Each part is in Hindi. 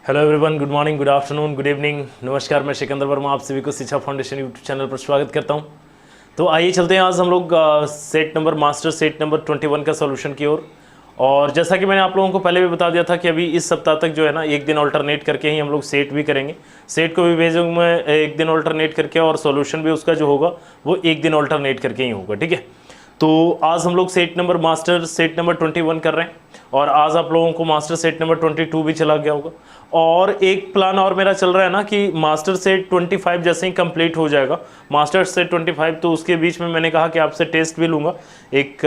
Hello everyone, good morning, good afternoon, good evening, नमस्कार। मैं सिकंदर वर्मा आप सभी को शिक्षा फाउंडेशन यूट्यूब चैनल पर स्वागत करता हूं। तो आइए चलते हैं आज हम लोग set number master set number 21 का सॉल्यूशन की ओर। और जैसा कि मैंने आप लोगों को पहले भी बता दिया था कि अभी इस सप्ताह तक जो है ना एक दिन ऑल्टरनेट करके ही हम लोग सेट भी करेंगे। सेट को भी भेजूंगा मैं एक दिन ऑल्टरनेट करके, और सॉल्यूशन भी उसका जो होगा वो एक दिन ऑल्टरनेट करके ही होगा। ठीक है, तो आज हम लोग set number master set number 21 कर रहे हैं, और आज आप लोगों को मास्टर सेट नंबर 22 भी चला गया होगा। और एक प्लान और मेरा चल रहा है ना कि मास्टर सेट 25 जैसे ही कंप्लीट हो जाएगा मास्टर सेट 25, तो उसके बीच में मैंने कहा कि आपसे टेस्ट भी लूँगा एक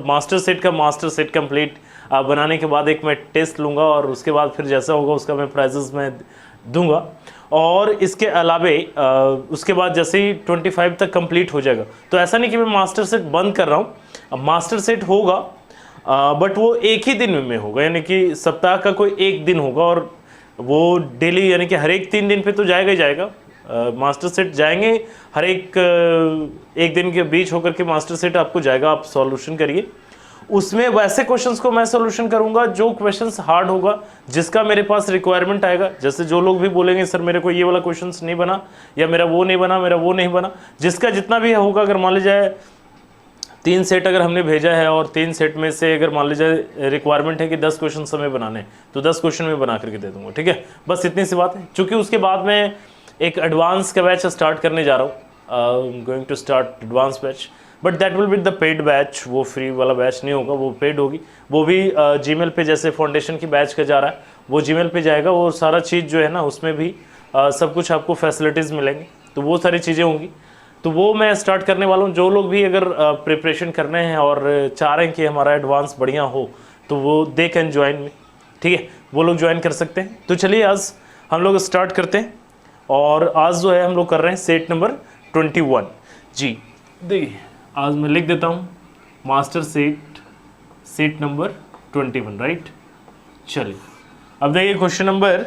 मास्टर सेट का मास्टर सेट कंप्लीट बनाने के बाद एक मैं टेस्ट लूँगा, और उसके बाद फिर जैसा होगा उसका मैं प्राइजेस में दूंगा। और इसके अलावे उसके बाद जैसे ही 25 तक कंप्लीट हो जाएगा, तो ऐसा नहीं कि मैं मास्टर सेट बंद कर रहा हूँ, अब मास्टर सेट होगा बट वो एक ही दिन में होगा, यानी कि सप्ताह का कोई एक दिन होगा, और वो डेली यानी कि हर एक 3 दिन पे तो जाएगा ही जाएगा। मास्टर सेट जाएंगे हर एक दिन के बीच होकर के मास्टर सेट आपको जाएगा, आप सॉल्यूशन करिए। उसमें वैसे क्वेश्चंस को मैं सॉल्यूशन करूंगा जो क्वेश्चंस हार्ड होगा, जिसका मेरे पास रिक्वायरमेंट आएगा। जैसे जो लोग भी बोलेंगे सर मेरे को ये वाला क्वेश्चंस नहीं बना, या मेरा वो नहीं बना, मेरा वो नहीं बना, जिसका जितना भी होगा, अगर मान लीजिए 3 सेट अगर हमने भेजा है और 3 सेट में से अगर मान लीजिए रिक्वायरमेंट है कि 10 क्वेश्चन हमें बनाने, तो 10 क्वेश्चन में बना करके दे दूंगा। ठीक है, बस इतनी सी बात है। चूँकि उसके बाद में एक एडवांस का बैच स्टार्ट करने जा रहा हूँ, going to start advance batch, but that will be the paid batch. वो फ्री वाला बैच नहीं होगा, वो पेड होगी। वो भी जीमेल पे जैसे फाउंडेशन की बैच का जा रहा है, वो जीमेल पे जाएगा। वो सारा चीज़ जो है ना उसमें भी सब कुछ आपको फैसिलिटीज़ मिलेंगी, तो वो सारी चीज़ें होंगी। तो वो मैं स्टार्ट करने वाला हूँ। जो लोग भी अगर प्रिपरेशन करने हैं और चाह रहे हैं कि हमारा एडवांस बढ़िया हो, तो वो दे कैन ज्वाइन में। ठीक है, वो लोग ज्वाइन कर सकते हैं। तो चलिए आज हम लोग स्टार्ट करते हैं, और आज जो है हम लोग कर रहे हैं सेट नंबर 21। जी देखिए, आज मैं लिख देता हूँ मास्टर सेट नंबर 21, राइट। चलिए अब देखिए question number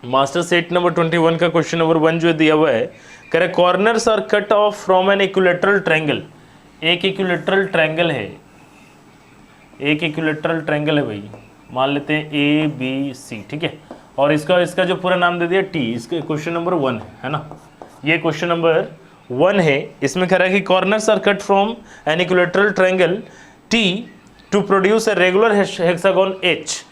master set number 21 का क्वेश्चन नंबर 1 जो दिया हुआ है, कह रहे corners are cut off from an equilateral triangle. एक इक्विलेटरल ट्रायंगल है, एक इक्विलेटरल ट्रायंगल है भाई, मान लेते हैं ABC। ठीक है, और इसका जो पूरा नाम दे दिया T। इसका क्वेश्चन नंबर 1 है ना, ये क्वेश्चन नंबर 1 है। इसमें कह रहा है कि corners are cut from an equilateral triangle T to produce a regular hexagon H।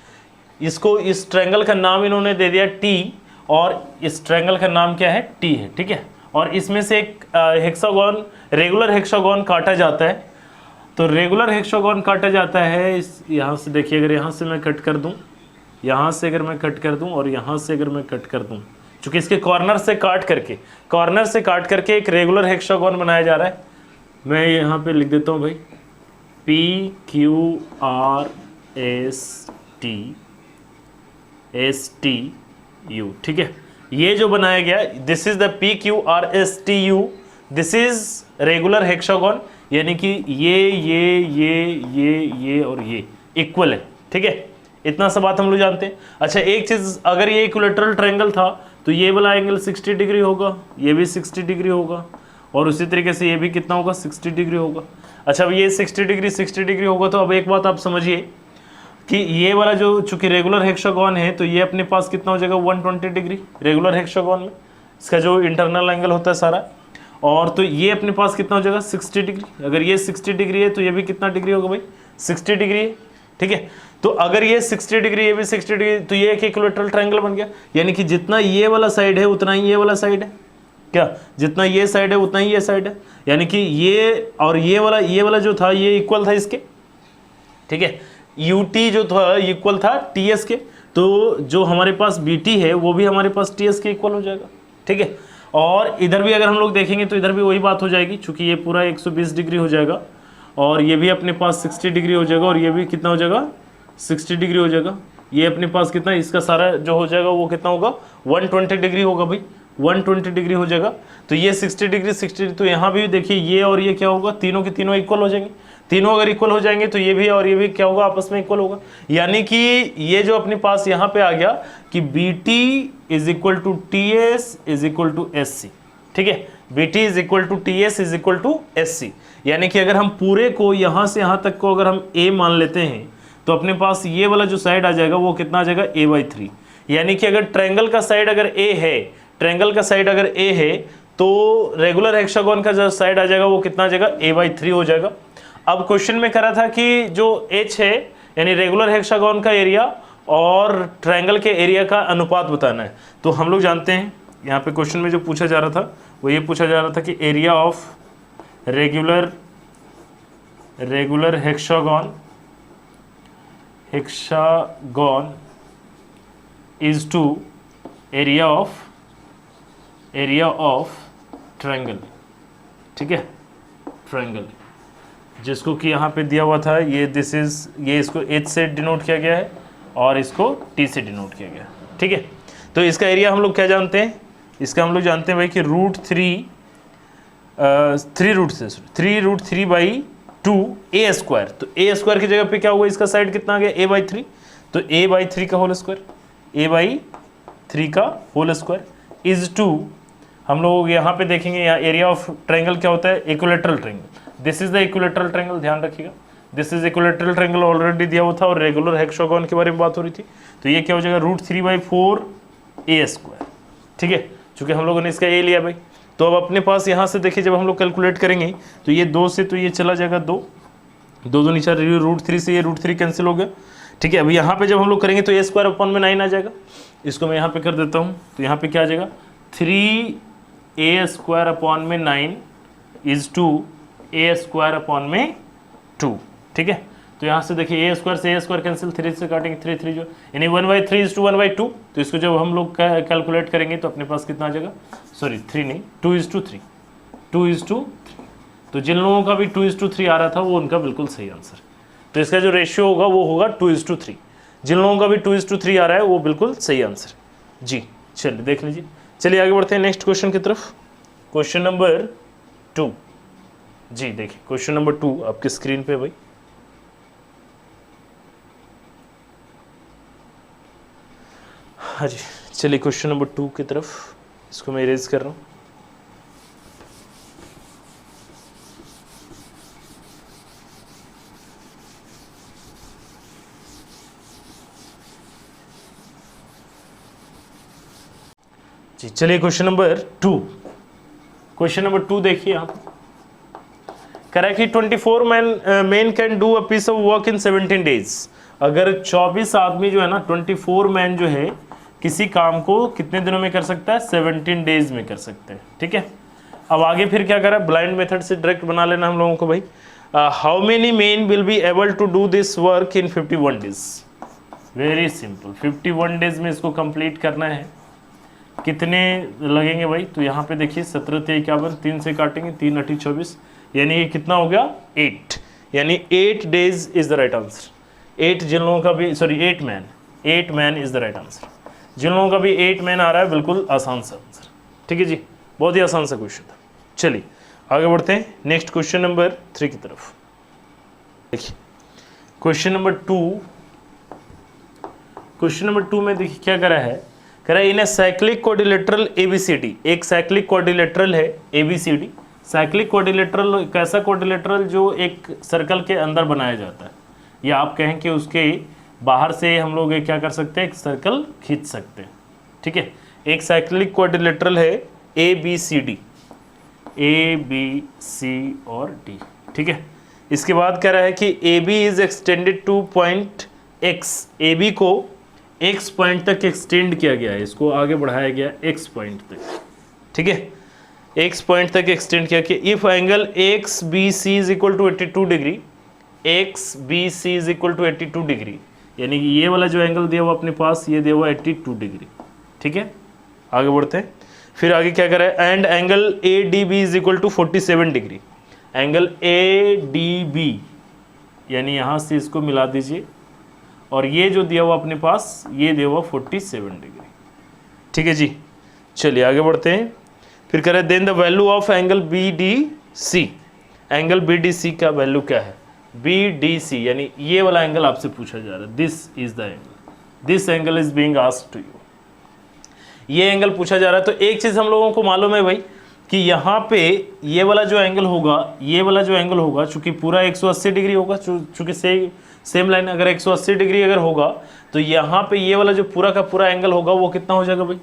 इसको इस ट्रायंगल का नाम इन्होंने दे दिया T, और इस ट्रायंगल का नाम क्या है, T है। ठीक है, और इसमें से एक हेक्सागोन, रेगुलर हेक्सागोन काटा जाता है। तो रेगुलर हेक्सागोन काटा जाता है इस, यहाँ से देखिए, अगर यहाँ से मैं कट कर दूँ, यहाँ से अगर मैं कट कर दूँ, और यहाँ से अगर मैं कट कर दूँ, चूँकि इसके कॉर्नर से काट करके एक रेगुलर हेक्सागोन बनाया जा रहा है। मैं यहाँ पे लिख देता हूँ भाई PQRSTU। ठीक है, ये जो बनाया गया, this is the PQRSTU, this is regular hexagon, यानी कि ये और ये इक्वल है। ठीक है, इतना सा बात हम लोग जानते हैं। अच्छा, एक चीज, अगर ये इक्विलेटरल ट्रायंगल था तो ये वाला एंगल 60 डिग्री होगा, ये भी 60 डिग्री होगा, और उसी तरीके से ये भी कितना होगा, 60 डिग्री होगा। अच्छा, अब ये 60 डिग्री होगा, तो अब एक बात आप समझिए कि ये वाला जो, चूंकि रेगुलर हेक्सागोन है, तो ये अपने पास कितना हो जाएगा, 120 डिग्री रेगुलर हेक्सागोन में, इसका जो इंटरनल एंगल होता है सारा। और तो ये अपने पास कितना हो जाएगा, 60 डिग्री। अगर ये 60 डिग्री है तो ये भी कितना डिग्री होगा भाई, 60 डिग्री है। ठीक है, तो अगर ये 60 डिग्री, ये भी 60 डिग्री, तो ये एक इक्विलेटरल ट्रायंगल बन गया। यानी कि जितना ये वाला साइड है उतना ही ये वाला साइड है, क्या, जितना ये साइड है उतना ही ये साइड है। यानी कि ये और ये वाला जो था ये इक्वल था इसके। ठीक है, UT जो था इक्वल था TS के, तो जो हमारे पास BT है वो भी हमारे पास TS के इक्वल हो जाएगा। ठीक है, और इधर भी अगर हम लोग देखेंगे तो इधर भी वही बात हो जाएगी, चूंकि ये पूरा 120 डिग्री हो जाएगा, और ये भी अपने पास 60 डिग्री हो जाएगा, और ये भी कितना हो जाएगा, 60 डिग्री हो जाएगा। ये अपने पास कितना, इसका सारा जो हो जाएगा वो कितना होगा, 120 डिग्री होगा भाई, 120 डिग्री हो जाएगा। तो ये 60 डिग्री, तो यहाँ भी देखिए ये और ये क्या होगा, तीनों के तीनों इक्वल हो जाएंगे। तीनों अगर इक्वल हो जाएंगे तो ये भी और ये भी क्या होगा, आपस में इक्वल होगा। यानी कि ये जो अपने पास यहाँ पे आ गया कि BT is equal to TS is equal to SC। ठीक है, BT is equal to TS is equal to SC। यानी कि अगर हम पूरे को यहाँ से यहाँ तक को अगर हम A मान लेते हैं, तो अपने पास ये वाला जो साइड आ जाएगा वो कितना आ जाएगा a/3। यानी कि अगर ट्रायंगल का साइड अगर a है, ट्रायंगल का साइड अगर a है तो रेगुलर हेक्सागोन का जो साइड आ जाएगा वो कितना आ जाएगा a/3 हो जाएगा। अब क्वेश्चन में करा था कि जो h है यानी रेगुलर हेक्सागोन का एरिया और ट्रायंगल के एरिया का अनुपात बताना है। तो हम लोग जानते हैं यहाँ पे क्वेश्चन में जो पूछा जा रहा था वो ये पूछा जा रहा था कि area of regular hexagon is to area of triangle. ठीक है, ट्रायंगल जिसको कि यहाँ पे दिया हुआ था ये ये इसको h से डिनोट किया गया है और इसको t से डिनोट किया गया है। ठीक है, तो इसका एरिया हम लोग क्या जानते हैं, इसका हम लोग जानते हैं भाई कि √3/2 तो a² की जगह पे क्या होगा, इसका साइड कितना आ गया a/3, तो a/3 का होल स्क्वायर इज टू, हम लोग यहाँ पे देखेंगे यहाँ एरिया ऑफ ट्रायंगल क्या होता है, equilateral triangle. This is the equilateral triangle, ध्यान रखिएगा this is equilateral triangle already दिया हुआ था और रेगुलर हेक्सागोन के बारे में बात हो रही थी। तो ये क्या हो जाएगा √3/4a²। ठीक है, चूंकि हम लोगों ने इसका a लिया भाई, तो अब अपने पास यहाँ से देखिए जब हम लोग कैलकुलेट करेंगे तो ये 2 से तो ये चला जाएगा 2 नीचे √3 से ये √3 कैंसिल हो गया। ठीक है, अब यहाँ पे जब हम लोग करेंगे तो a²/9 आ जाएगा। इसको मैं यहाँ पे कर देता हूँ, तो यहाँ पे क्या आ जाएगा 3a²/9 इज टू a²/2। ठीक है, तो यहाँ से देखिए a² से a² कैंसिल, 3 से काटेंगे 3 3 जो यानी 1/3 इज टू 1/2। तो इसको जब हम लोग कैलकुलेट करेंगे तो अपने पास कितना आ जाएगा, सॉरी 3 नहीं 2:3 तो जिन लोगों का भी 2:3 आ रहा था वो उनका बिल्कुल सही आंसर। तो इसका जो रेशियो होगा वो होगा 2:3। जिन लोगों का भी 2:3 आ रहा है वो बिल्कुल सही आंसर जी। चलिए देख लीजिए, चलिए आगे बढ़ते हैं नेक्स्ट क्वेश्चन की तरफ। क्वेश्चन नंबर 2 जी, देखिए क्वेश्चन नंबर 2 आपके स्क्रीन पे भाई। हाँ जी, चलिए क्वेश्चन नंबर 2 की तरफ, इसको मैं इरेज कर रहा हूँ। जी चलिए क्वेश्चन नंबर 2 देखिए आप, कह रहा है कि 24 man can do a piece of work in 17 days. अगर 24 आदमी जो है ना, 24 मैन जो है किसी काम को कितने दिनों में कर सकता है, 17 डेज में कर सकते हैं। ठीक है, अब आगे फिर क्या करा, ब्लाइंड मेथड से डायरेक्ट बना लेना हम लोगों को भाई। How many man will be able to do this work in 51 days. Very simple, 51 days में इसको कंप्लीट करना है। कितने लगेंगे भाई, तो यहाँ पे देखिए 17 × 51, 3 से काटेंगे 3 × 8 = 24, यानी ये कितना हो गया 8, यानी 8 days is the right answer. 8 जिन लोगों का भी, sorry 8 man is the right answer. जिन लोगों का भी 8 मैन आ रहा है बिल्कुल आसान सा आंसर। ठीक है जी, बहुत ही आसान सा क्वेश्चन था। चलिए आगे बढ़ते हैं नेक्स्ट क्वेश्चन नंबर 3 की तरफ। देखिए क्वेश्चन नंबर 2 में देखिए क्या करा है, कह रहा है इन ए साइक्लिक क्वाड्रिलेटरल ABCD, एक साइक्लिक क्वाड्रिलेटरल है ABCD। साइक्लिक क्वाड्रिलेटरल एक ऐसा क्वाड्रिलेटरल जो एक सर्कल के अंदर बनाया जाता है, या आप कहें कि उसके बाहर से हम लोग क्या कर सकते हैं, एक सर्कल खींच सकते हैं। ठीक है, एक साइक्लिक क्वाड्रिलेटरल है ABCD, A B C और D। ठीक है, इसके बाद कह रहा है कि AB is extended two point X, AB को X पॉइंट तक एक्सटेंड किया गया है, इसको आगे बढ़ाया गया X पॉइंट तक। ठीक है, X पॉइंट तक एक्सटेंड किया कि if angle XBC is equal to 82 degree, XBC is equal to 82 degree, यानी कि ये वाला जो एंगल दिया हुआ अपने पास, ये दिया हुआ 82 डिग्री। ठीक है, आगे बढ़ते हैं। फिर आगे क्या कर रहा है, and angle ADB is equal to 47 degree. Angle ADB यानी यहाँ से इसको मिला दीजिए, और ये जो दिया हुआ अपने पास, ये दिया हुआ 47 डिग्री। ठीक है जी, चलिए आगे बढ़ते हैं। फिर कह रहे हैं then the value of angle BDC। Angle BDC का वैल्यू क्या है, BDC यानी ये वाला एंगल आपसे पूछा जा रहा है, this is the angle, this angle is being asked to you. ये एंगल पूछा जा रहा है। तो एक चीज हम लोगों को मालूम है भाई कि यहाँ पे ये वाला जो एंगल होगा, ये वाला जो एंगल होगा, चूंकि पूरा 180 डिग्री होगा, चूंकि सेम लाइन अगर 180 डिग्री अगर होगा तो यहाँ पे ये वाला जो पूरा का पूरा एंगल होगा वो कितना हो जाएगा भाई,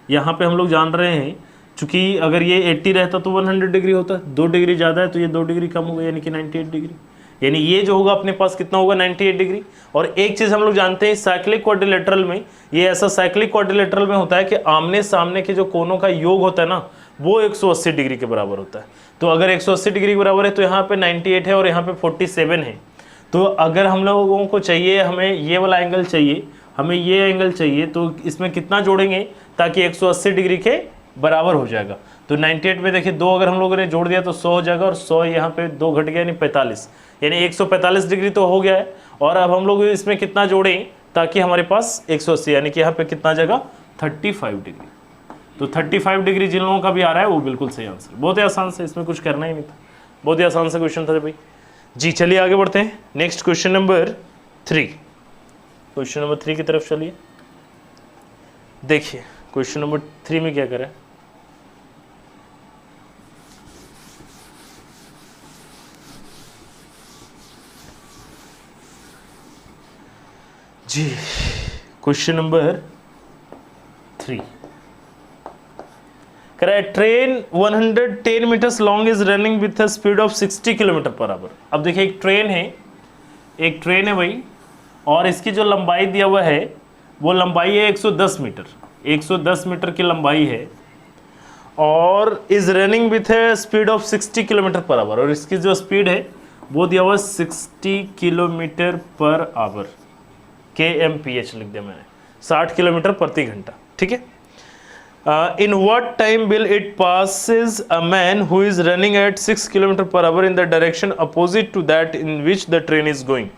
यहाँ पे हम लोग जान रहे हैं चूंकि अगर ये 80 रहता तो 100 डिग्री होता, 2 डिग्री ज़्यादा है तो ये 2 डिग्री कम होगा यानी कि 98 डिग्री, यानी ये जो होगा अपने पास कितना होगा 98 डिग्री। और एक चीज़ हम लोग जानते हैं साइक्लिक क्वाड्रिलेटरल में, ये ऐसा साइक्लिक क्वाड्रिलेटरल में होता है कि आमने सामने के जो कोनों का योग होता है ना वो 180 डिग्री के बराबर होता है। तो अगर 180 डिग्री के बराबर है तो यहाँ पे 98 है और यहाँ पे 47 है। तो अगर हम लोगों को चाहिए, हमें ये वाला एंगल चाहिए, हमें ये एंगल चाहिए, तो इसमें कितना जोड़ेंगे ताकि 180 डिग्री के बराबर हो जाएगा। तो 98 में देखिए 2 अगर हम लोगों ने जोड़ दिया तो 100 हो जाएगा और 100 यहाँ पे 2 घट गया यानी 45, यानी 145 डिग्री तो हो गया है। और अब हम लोग इसमें कितना जोड़ें ताकि हमारे पास 180 यानी कि यहाँ पे कितना जगह 35 डिग्री। तो 35 डिग्री जिन लोगों का भी आ रहा है वो बिल्कुल सही आंसर, बहुत ही आसान से, इसमें कुछ करना ही नहीं था, बहुत ही आसान सा क्वेश्चन था भाई जी। चलिए आगे बढ़ते हैं, next question number 3, question number 3 की तरफ चलिए। देखिए क्वेश्चन नंबर 3 में क्या करें, जी क्वेश्चन नंबर 3 कह रहा है train 110 metres long is running with a speed of 60 kilometre per hour. अब देखिए एक ट्रेन है भाई, और इसकी जो लंबाई दिया हुआ है वो लंबाई है 110 मीटर, 110 मीटर की लंबाई है और is running with a speed of 60 kilometre per our, और इसकी जो स्पीड है वो दिया हुआ 60 किलोमीटर पर आवर, kmph लिख दिया मैंने, 60 किलोमीटर प्रति घंटा, ठीक है। In what time will it passes a man who is running at 6 km per hour in the direction opposite to that in which the train is going?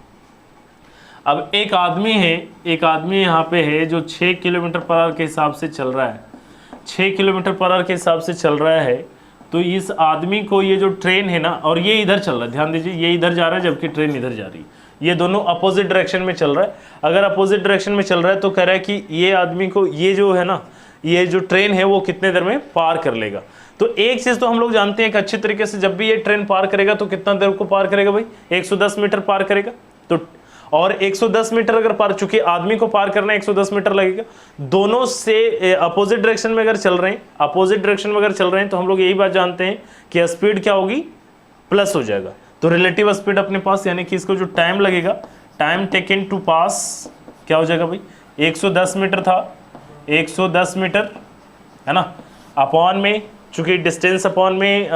अब एक आदमी यहाँ पे है जो 6 किलोमीटर पर आवर के हिसाब से चल रहा है, 6 किलोमीटर पर आवर के हिसाब से चल रहा है। तो इस आदमी को ये जो ट्रेन है ना, और ये इधर चल रहा है, ध्यान दीजिए, ये इधर जा रहा है जबकि ट्रेन इधर जा रही है, ये दोनों अपोजिट डायरेक्शन में चल रहा है। अगर अपोजिट डायरेक्शन में चल रहा है तो कह रहा है कि ये आदमी को, ये जो है ना, ये जो ट्रेन है वो कितने देर में पार कर लेगा। तो एक चीज़ तो हम लोग जानते हैं कि अच्छी तरीके से जब भी ये ट्रेन पार करेगा तो कितना देर को पार करेगा भाई, 110 मीटर पार करेगा। तो और 110 मीटर अगर पार, चूंकि आदमी को पार करना 110 मीटर लगेगा, दोनों से अपोजिट डायरेक्शन में अगर चल रहे हैं, अपोजिट डायरेक्शन में अगर चल रहे हैं तो हम लोग यही बात जानते हैं कि स्पीड क्या होगी, प्लस हो जाएगा। तो रिलेटिव स्पीड अपने पास, यानी कि इसको जो टाइम लगेगा, टाइम टेकन टू पास क्या हो जाएगा भाई, 110 मीटर था, 110 मीटर है ना, अपॉन में, चूंकि डिस्टेंस अपॉन में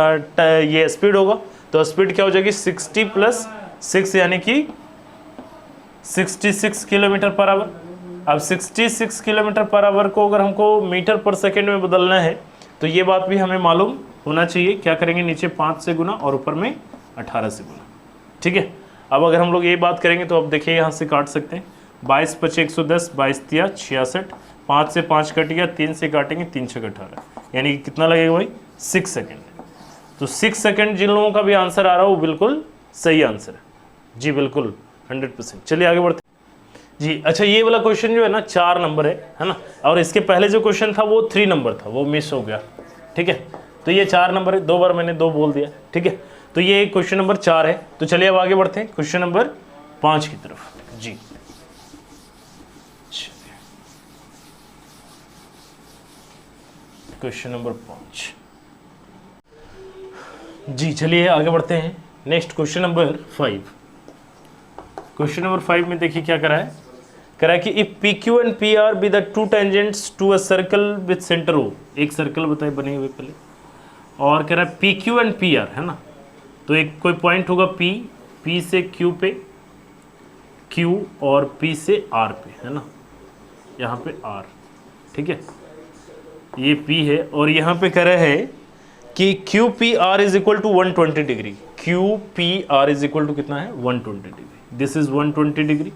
ये स्पीड होगा तो स्पीड क्या हो जाएगी 60 प्लस 6 यानी कि 66 किलोमीटर पर आवर। अब 66 किलोमीटर पर आवर को अगर हमको मीटर पर सेकेंड में बदलना है तो ये बात भी हमें मालूम होना चाहिए। क्या करेंगे, नीचे 5 से गुना और ऊपर में 18 से गुना, ठीक है। अब अगर हम लोग ये बात करेंगे तो अब देखिए यहाँ से काट सकते हैं, 22 पचे 110, 22 तिया 66, 5 से 5 कट गया, 3 से काटेंगे, 3 से 18, यानी कि कितना लगेगा भाई 6 सेकेंड। तो 6 सेकेंड जिन लोगों का भी आंसर आ रहा है वो बिल्कुल सही आंसर है जी, बिल्कुल 100%। चलिए आगे बढ़ते जी। अच्छा ये वाला क्वेश्चन जो है ना 4 नंबर है ना, और इसके पहले जो क्वेश्चन था वो 3 नंबर था, वो मिस हो गया, ठीक है। तो ये 4 नंबर है, 2 बार मैंने 2 बोल दिया, ठीक है। तो ये क्वेश्चन नंबर 4 है। तो चलिए अब आगे बढ़ते हैं क्वेश्चन नंबर 5 की तरफ जी। क्वेश्चन नंबर 5 जी, चलिए आगे बढ़ते हैं। Next question number 5। Question number 5 में देखिए क्या करा है कि if P Q and P R be the 2 tangents to a circle with centre O, एक सर्कल बताए बने हुए पहले, और कह रहा है P Q and P are है ना, तो एक कोई पॉइंट होगा पी, पी से क्यू पे, क्यू और पी से आर पे है ना, यहाँ पे आर, ठीक है, ये P है, और यहाँ पे कह रहा है कि Q P R is equal to 120 degree, Q P R is equal to कितना है 120 degree, this is 120 degree,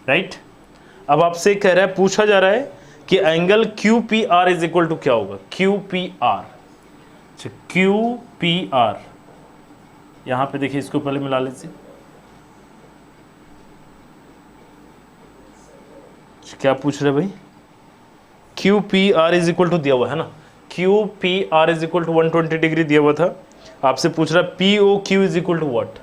right. अब आपसे कह रहा है, पूछा जा रहा है कि angle Q P R is equal to क्या होगा, क्यू पी आर। अच्छा क्यू पी आर, यहाँ पे देखिए इसको पहले मिला लीजिए, क्या पूछ रहे भाई, Q P R is equal to दिया हुआ है ना, Q P R is equal to 120 degree दिया हुआ था। आपसे पूछ रहा है P O Q is equal to what,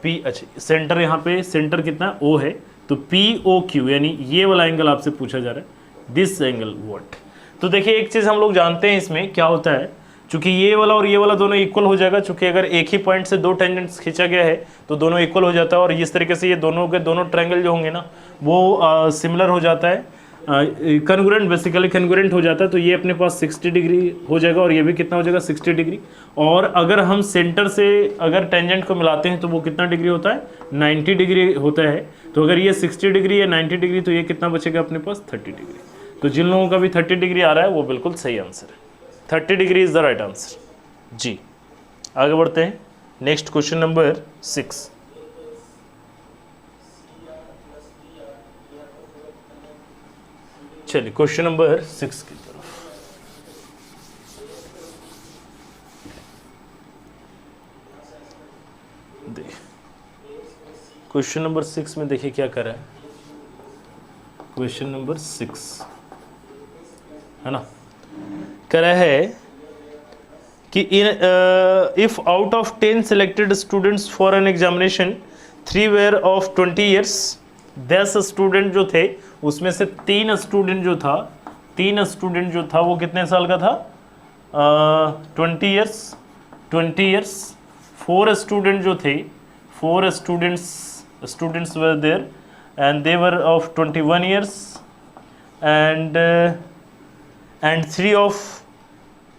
P, अच्छा सेंटर यहाँ पे सेंटर कितना है, ओ है, तो पी ओ क्यू यानी ये वाला एंगल आपसे पूछा जा रहा है, दिस एंगल व्हाट। तो देखिए एक चीज़ हम लोग जानते हैं इसमें क्या होता है, चूंकि ये वाला और ये वाला दोनों इक्वल हो जाएगा, चूंकि अगर एक ही पॉइंट से दो टेंजेंट्स खींचा गया है तो दोनों इक्वल हो जाता है, और इस तरीके से ये दोनों के दोनों ट्रायंगल जो होंगे ना वो सिमिलर हो जाता है, कन्ग्रुएंट, बेसिकली कन्ग्रुएंट हो जाता है। तो ये अपने पास 60 डिग्री हो जाएगा और ये भी कितना हो जाएगा 60 डिग्री। और अगर हम सेंटर से अगर टेंजेंट को मिलाते हैं तो वो कितना डिग्री होता है, 90 डिग्री होता है। तो अगर ये 60 डिग्री या 90 डिग्री तो ये कितना बचेगा अपने पास 30 डिग्री। तो जिन लोगों का भी 30 डिग्री आ रहा है वो बिल्कुल सही आंसर है, 30 degree is the right answer जी। आगे बढ़ते हैं, नेक्स्ट क्वेश्चन नंबर 6। चलिए क्वेश्चन नंबर 6 की तरफ। क्वेश्चन नंबर 6 में देखिए क्या कर रहा है, क्वेश्चन नंबर 6 है ना, कह रहा है कि if out of 10 selected students for an examination 3 were of 20 years, 10 student जो थे उसमें से 3 स्टूडेंट जो था वो कितने साल का था, 20 ईयर्स 4 स्टूडेंट जो थे, 4 students were there and they were of 21 years and 3 of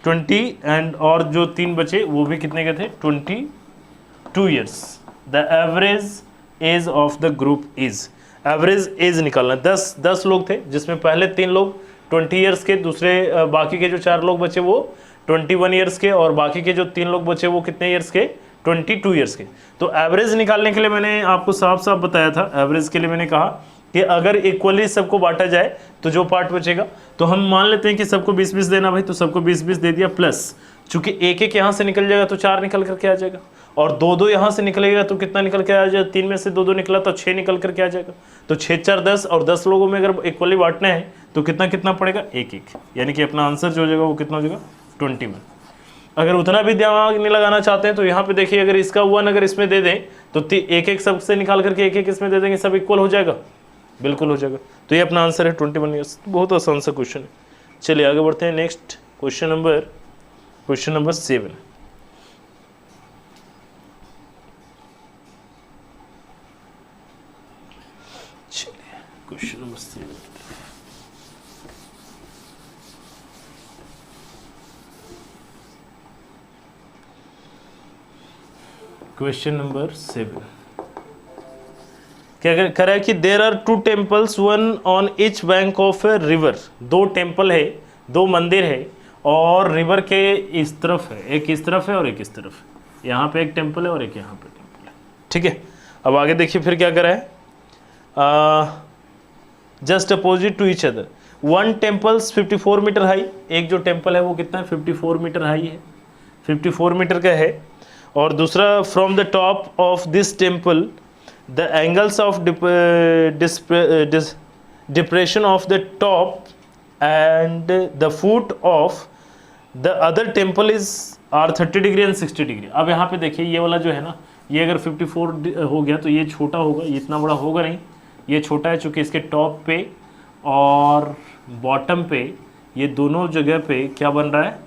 20 and और जो 3 बचे वो भी कितने के थे 22 years. The average age of the group is, average age निकालना, 10 लोग थे जिसमें पहले 3 लोग 20 ईयर्स के, दूसरे बाकी के जो 4 लोग बचे वो 21 ईयर्स के, और बाकी के जो 3 लोग बचे वो कितने ईयर्स के 22 ईयर्स के। तो एवरेज निकालने के लिए मैंने आपको साफ साफ बताया था, एवरेज के लिए मैंने कहा कि अगर इक्वली सबको बांटा जाए तो जो पार्ट बचेगा, तो हम मान लेते हैं कि सबको 20-20 देना भाई, तो सबको 20-20 दे दिया, प्लस चूंकि एक यहाँ से निकल जाएगा तो 4 निकल करके आ जाएगा, और 2-2 यहाँ से निकलेगा तो कितना निकल के आ जाएगा, 3 में से 2-2 निकला तो 6 निकल करके आ जाएगा। तो 6-4 10, और 10 लोगों में अगर इक्वली बांटना है तो कितना पड़ेगा 1-1, यानी कि अपना आंसर जो हो जाएगा वो कितना हो जाएगा 21। अगर उतना भी दिमाग नहीं लगाना चाहते हैं तो यहाँ पे देखिए, अगर इसका 1 अगर इसमें दे दें तो 1-1 सबसे निकाल करके 1-1 इसमें दे देंगे, सब इक्वल हो जाएगा, बिल्कुल हो जाएगा। तो ये अपना आंसर है 21 ईयर्स। बहुत आसान सा क्वेश्चन है। चलिए आगे बढ़ते हैं, नेक्स्ट क्वेश्चन नंबर 7। चलिए क्वेश्चन नंबर 7। क्वेश्चन नंबर 7 क्या कह रहा है कि there are 2 temples, one on each bank of a river. 2 temple है, 2 मंदिर है, और रिवर के इस तरफ है, एक इस तरफ है और एक इस तरफ है। यहाँ पे एक टेम्पल है और एक यहाँ पे टेम्पल है, ठीक है। अब आगे देखिए फिर क्या कर रहा है, just opposite to each other, 1 temples 54 metre high, एक जो टेम्पल है वो कितना है 54 मीटर हाई है, 54 मीटर का है। और दूसरा, from the top of this temple the angles of depression of the top and the foot of the other temple is are 30 degree and 60 degree. अब यहाँ पे देखिए ये वाला जो है ना, ये अगर 54 हो गया तो ये छोटा होगा, ये इतना बड़ा होगा नहीं, ये छोटा है, चूँकि इसके टॉप पे और बॉटम पे ये दोनों जगह पे क्या बन रहा है,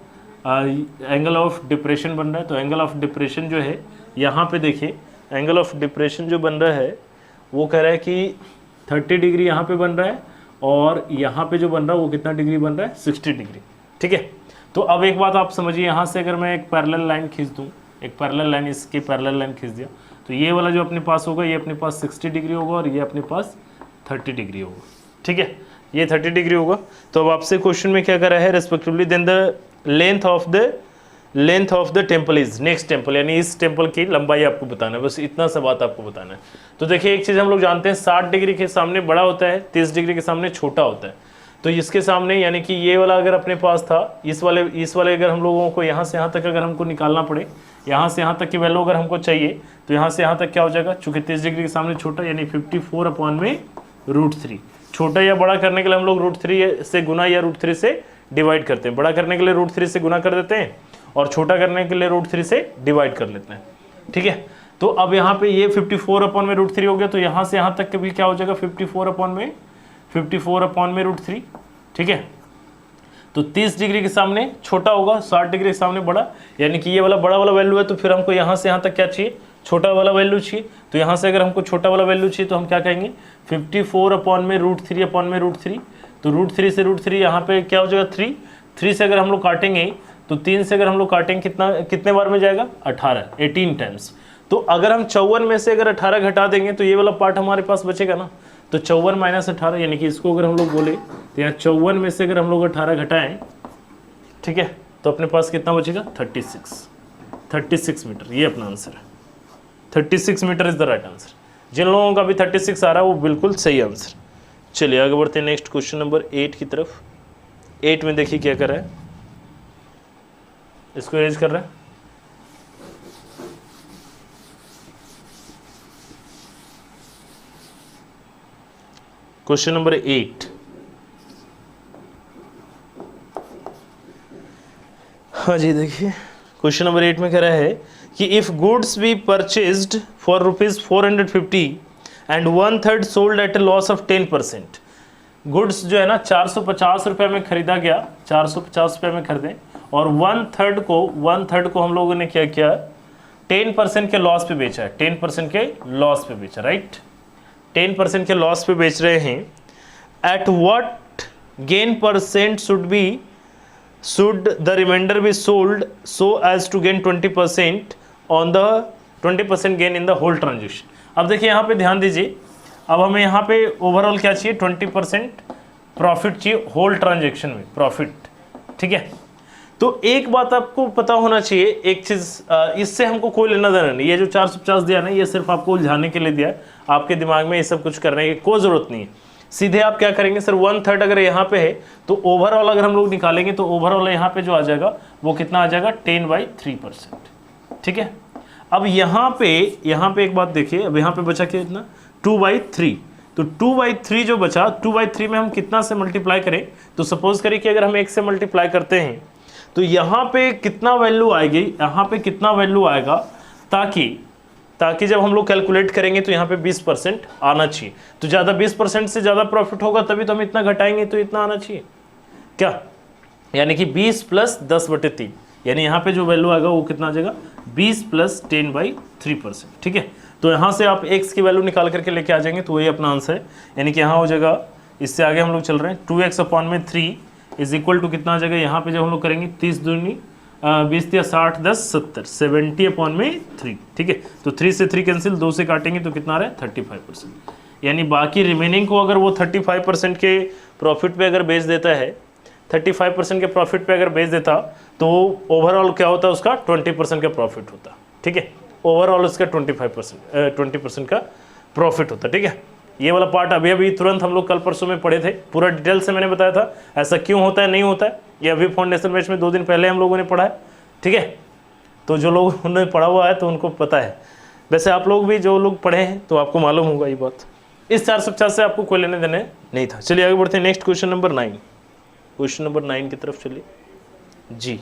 एंगल ऑफ डिप्रेशन बन रहा है। तो एंगल ऑफ डिप्रेशन जो है यहाँ पे देखिए, एंगल ऑफ डिप्रेशन जो बन रहा है वो कह रहा है कि 30 डिग्री यहाँ पे बन रहा है, और यहाँ पे जो बन रहा है वो कितना डिग्री बन रहा है 60 डिग्री, ठीक है। तो अब एक बात आप समझिए, यहाँ से अगर मैं एक पैरेलल लाइन खींच दूँ, एक पैरेलल लाइन, इसकी पैरेलल लाइन खींच दिया, तो ये वाला जो अपने पास होगा ये अपने पास 60 डिग्री होगा और ये अपने पास 30 डिग्री होगा, ठीक है, ये 30 डिग्री होगा। तो अब आपसे क्वेश्चन में क्या कर रहा है, respectively then the length of the temple is, next temple, यानी इस टेम्पल की लंबाई आपको बताना है, बस इतना सा बात आपको बताना है। तो देखिए एक चीज़ हम लोग जानते हैं, 60 डिग्री के सामने बड़ा होता है, 30 डिग्री के सामने छोटा होता है। तो इसके सामने, यानी कि ये वाला अगर अपने पास था, इस वाले अगर हम लोगों को यहाँ से यहाँ तक अगर हमको निकालना पड़े, यहाँ से यहाँ तक की वैल्यू अगर हमको चाहिए, तो यहाँ से यहाँ तक क्या हो जाएगा, चूँकि 30 डिग्री के सामने छोटा, यानी 54/√3। छोटा या बड़ा करने के लिए हम लोग √3 से गुना या √3 से डिवाइड करते हैं। बड़ा करने के लिए √3 से गुना कर देते हैं और छोटा करने के लिए √3 से डिवाइड कर लेते हैं, ठीक है। तो अब यहाँ पे ये 54 अपॉन में √3 हो गया, तो यहाँ से यहाँ तक कभी क्या हो जाएगा 54 अपॉन में √3, ठीक है। तो 30 डिग्री के सामने छोटा होगा, 60 डिग्री के सामने बड़ा, यानी कि ये वाला बड़ा वाला वैल्यू है, तो फिर हमको यहाँ से यहाँ तक क्या चाहिए, छोटा वाला वैल्यू चाहिए। तो यहाँ से अगर हमको छोटा वाला वैल्यू चाहिए तो हम क्या कहेंगे 54 अपॉन में √3 अपॉन में √3, तो √3 से √3 यहाँ पे क्या हो जाएगा 3 से अगर हम लोग काटेंगे तो 3 से अगर हम लोग काटेंगे कितने बार में जाएगा 18 टाइम्स। तो अगर हम 54 में से अगर 18 घटा देंगे तो ये वाला पार्ट हमारे पास बचेगा ना, तो 54 माइनस 18, यानी कि इसको अगर हम लोग बोले तो यहाँ 54 में से अगर हम लोग 18 घटाएं, ठीक है, तो अपने पास कितना बचेगा 36 मीटर। ये अपना आंसर है, 36 metre is the right answer. जिन लोगों का भी 36 आ रहा है वो बिल्कुल सही आंसर। चलिए आगे बढ़ते हैं नेक्स्ट क्वेश्चन नंबर 8 की तरफ। 8 में देखिए क्या कर रहा है, इसको रेज कर रहा है। क्वेश्चन नंबर 8, हाँ जी देखिए क्वेश्चन नंबर 8 में कह रहा है कि if goods be purchased for ₹450 and 1/3 sold at a loss of 10%। Goods जो है ना 450 रुपये में खरीदा गया, 450 रुपये में खरीदे, और 1/3 को हम लोगों ने क्या किया 10% के लॉस पे बेचा है, 10% के लॉस पे बेचा, राइट, 10% के लॉस पे बेच रहे हैं। At what gain percent should the remainder be sold so as to gain 20% on the 20% gain in the whole transaction. अब देखिए यहाँ पे ध्यान दीजिए, अब हमें यहाँ पे ओवरऑल क्या चाहिए 20% प्रॉफिट चाहिए होल ट्रांजेक्शन में, प्रॉफिट, ठीक है। तो एक बात आपको पता होना चाहिए, एक चीज़, इससे हमको कोई लेना देना नहीं, ये जो 450 दिया ना ये सिर्फ आपको उलझाने के लिए दिया है, आपके दिमाग में ये सब कुछ करने की कोई ज़रूरत नहीं है। सीधे आप क्या करेंगे सर 1/3 अगर यहाँ पे है तो ओवरऑल अगर हम लोग निकालेंगे तो ओवरऑल यहाँ पे जो आ जाएगा वो कितना आ जाएगा 10/3%, ठीक है। अब यहाँ पे एक बात देखिए, अब यहाँ पे बचा क्या इतना 2/3, तो 2/3 जो बचा 2/3 में हम कितना से मल्टीप्लाई करें, तो सपोज करें कि अगर हम 1 से मल्टीप्लाई करते हैं तो यहाँ पे कितना वैल्यू आएगी, यहाँ पे कितना वैल्यू आएगा, ताकि जब हम लोग कैलकुलेट करेंगे तो यहाँ पे 20% आना चाहिए। तो ज़्यादा 20% से ज़्यादा प्रॉफिट होगा तभी तो हम इतना घटाएंगे, तो इतना आना चाहिए क्या, यानी कि 20 + 10/3, यानी यहाँ पे जो वैल्यू आएगा वो कितना आ जाएगा 20 + 10/3%, ठीक है। तो यहाँ से आप x की वैल्यू निकाल करके लेके आ जाएंगे तो वही अपना आंसर है, यानी कि यहाँ हो जाएगा, इससे आगे हम लोग चल रहे हैं 2x अपॉन में 3 इज इक्वल टू कितना आ जाएगा, यहाँ पे जब हम लोग करेंगे 30 दूनी 20 या 60 10 70 70 अपॉन में 3, ठीक है। तो 3 से 3 कैंसिल, 2 से काटेंगे तो कितना आ रहा है 35%, यानी बाकी रिमेनिंग को अगर वो 35% के प्रॉफिट पे अगर बेच देता है, 35% के प्रॉफिट पे अगर बेच देता तो ओवरऑल क्या होता है उसका 20% का प्रॉफिट होता, ठीक है। ओवरऑल उसका 20% का प्रॉफिट होता, ठीक है। ये वाला पार्ट अभी तुरंत हम लोग कल परसों में पढ़े थे, पूरा डिटेल से मैंने बताया था ऐसा क्यों होता है नहीं होता है, ये अभी फाउंडेशन बैच में 2 दिन पहले हम लोगों ने पढ़ा है, ठीक है। तो जो लोग उन्होंने पढ़ा हुआ है तो उनको पता है, वैसे आप लोग भी जो लोग पढ़े हैं तो आपको मालूम होगा ये बात। इस 450 से आपको कोई लेने देने नहीं था। चलिए आगे बढ़ते हैं next question number 9, question number 9 की तरफ चलिए जी।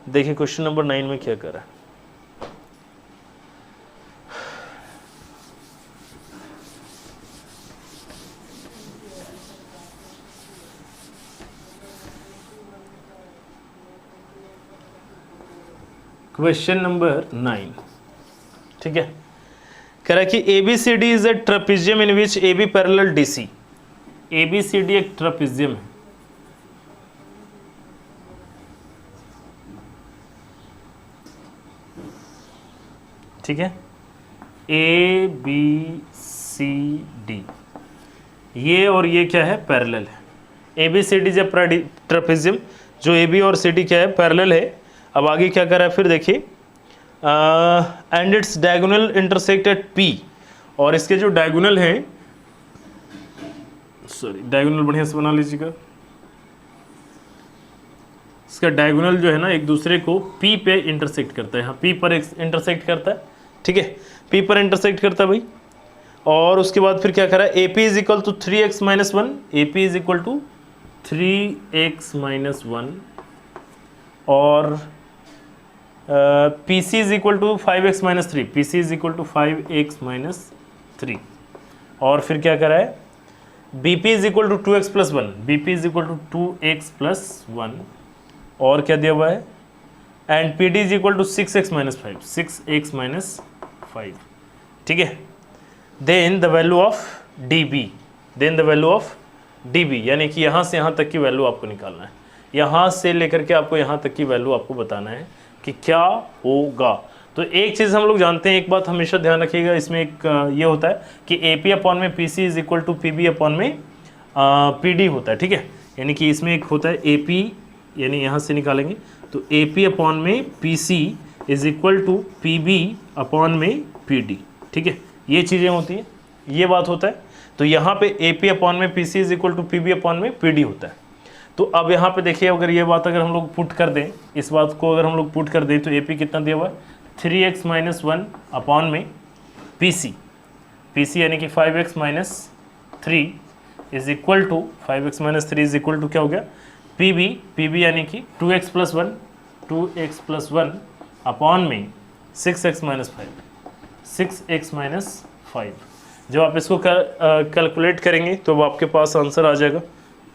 देखिए क्वेश्चन नंबर 9 में क्या कर रहा है, क्वेश्चन नंबर 9, ठीक है। कह रहा है कि ABCD is A trapezium in which AB parallel DC। ABCD एक ट्रेपेजियम है, ठीक है, ABCD, ये और ये क्या है पैरेलल है। ABCD जब ट्रेपेजियम जो AB और CD क्या है पैरेलल है। अब आगे क्या कर रहा है फिर देखिए, and its diagonal intersect at P, और इसके जो डायगोनल हैं, सॉरी डायगोनल बढ़िया से बना लीजिएगा, इसका डायगोनल जो है ना एक दूसरे को P पे इंटरसेक्ट करता है, यहाँ P पर इंटरसेक्ट करता है, ठीक है, P पर इंटरसेक्ट करता है भाई। और उसके बाद फिर क्या कर रहा है, AP is equal to 3x - 1, AP is equal to 3x - 1, और P C is equal to 5x minus 3, P C is equal to 5x minus 3, और फिर क्या करा है, B P is equal to 2x plus 1, B P is equal to 2x plus 1, और क्या दिया हुआ है, and P D is equal to 6x minus 5, 6x minus 5, ठीक है। Then the value of D B, then the value of D B, यानी कि यहाँ से यहाँ तक की वैल्यू आपको निकालना है, यहाँ से लेकर के आपको यहाँ तक की वैल्यू आपको बताना है कि क्या होगा। तो एक चीज़ हम लोग जानते हैं, एक बात हमेशा ध्यान रखिएगा, इसमें एक ये होता है कि ए पी अपॉन में P C is equal to P B upon में पी डी होता है, ठीक है। यानी कि इसमें एक होता है ए पी, यानी यहाँ से निकालेंगे तो ए पी अपॉन में P C is equal to P B upon में पी डी, ठीक है। ये चीज़ें होती हैं, ये बात होता है। तो यहाँ पे ए पी अपॉन में P C is equal to P B upon में पी डी होता है। तो अब यहाँ पे देखिए, अगर ये बात अगर हम लोग पुट कर दें, इस बात को अगर हम लोग पुट कर दें तो ए पी कितना दिया हुआ है, 3x माइनस 1 अपॉन में पी सी, पी सी यानी कि 5x minus 3 is equal to 5x minus 3 is equal to क्या हो गया, पी बी, पी बी यानी कि 2x plus 1, 2x plus 1 upon में 6x माइनस 5, 6x माइनस 5। जब आप इसको कैलकुलेट करेंगे तो अब आपके पास आंसर आ जाएगा।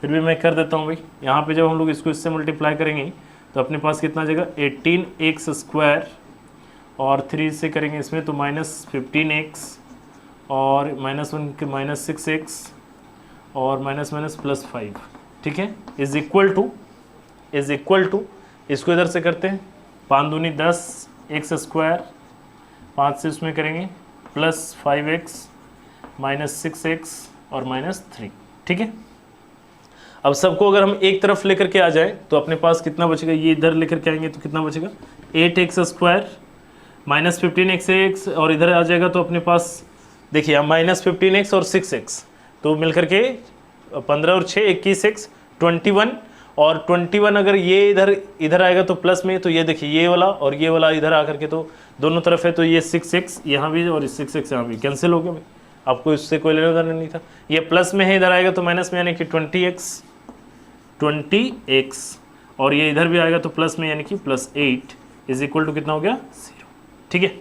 फिर भी मैं कर देता हूँ भाई, यहाँ पे जब हम लोग इसको इससे मल्टीप्लाई करेंगे तो अपने पास कितना आ जाएगा, 18x स्क्वायर, और 3 से करेंगे इसमें तो माइनस 15x, और माइनस 1 के माइनस 6x, और माइनस माइनस प्लस 5, ठीक है, इज इक्वल टू इसको इधर से करते हैं, 5 दूनी 10 x स्क्वायर, 5 से उसमें करेंगे प्लस 5x माइनस 6x और माइनस 3, ठीक है। अब सबको अगर हम एक तरफ लेकर के आ जाएं तो अपने पास कितना बचेगा, ये इधर लेकर के आएंगे तो कितना बचेगा, 8x स्क्वायर माइनस 15x, और इधर आ जाएगा तो अपने पास देखिए अब माइनस 15x और 6x, तो मिलकर के 15 और 6 21x 21, और 21 अगर ये इधर आएगा तो प्लस में, तो ये देखिए ये वाला और ये वाला इधर आकर के तो दोनों तरफ है, तो ये 6x यहाँ भी और 6x यहाँ भी कैंसिल हो गया भाई, आपको इससे कोई लेना देना नहीं था। ये प्लस में है, इधर आएगा तो माइनस में, यानी कि 20x, और ये इधर भी आएगा तो प्लस में, यानी कि प्लस 8 इज इक्वल टू कितना हो गया, 0, ठीक है।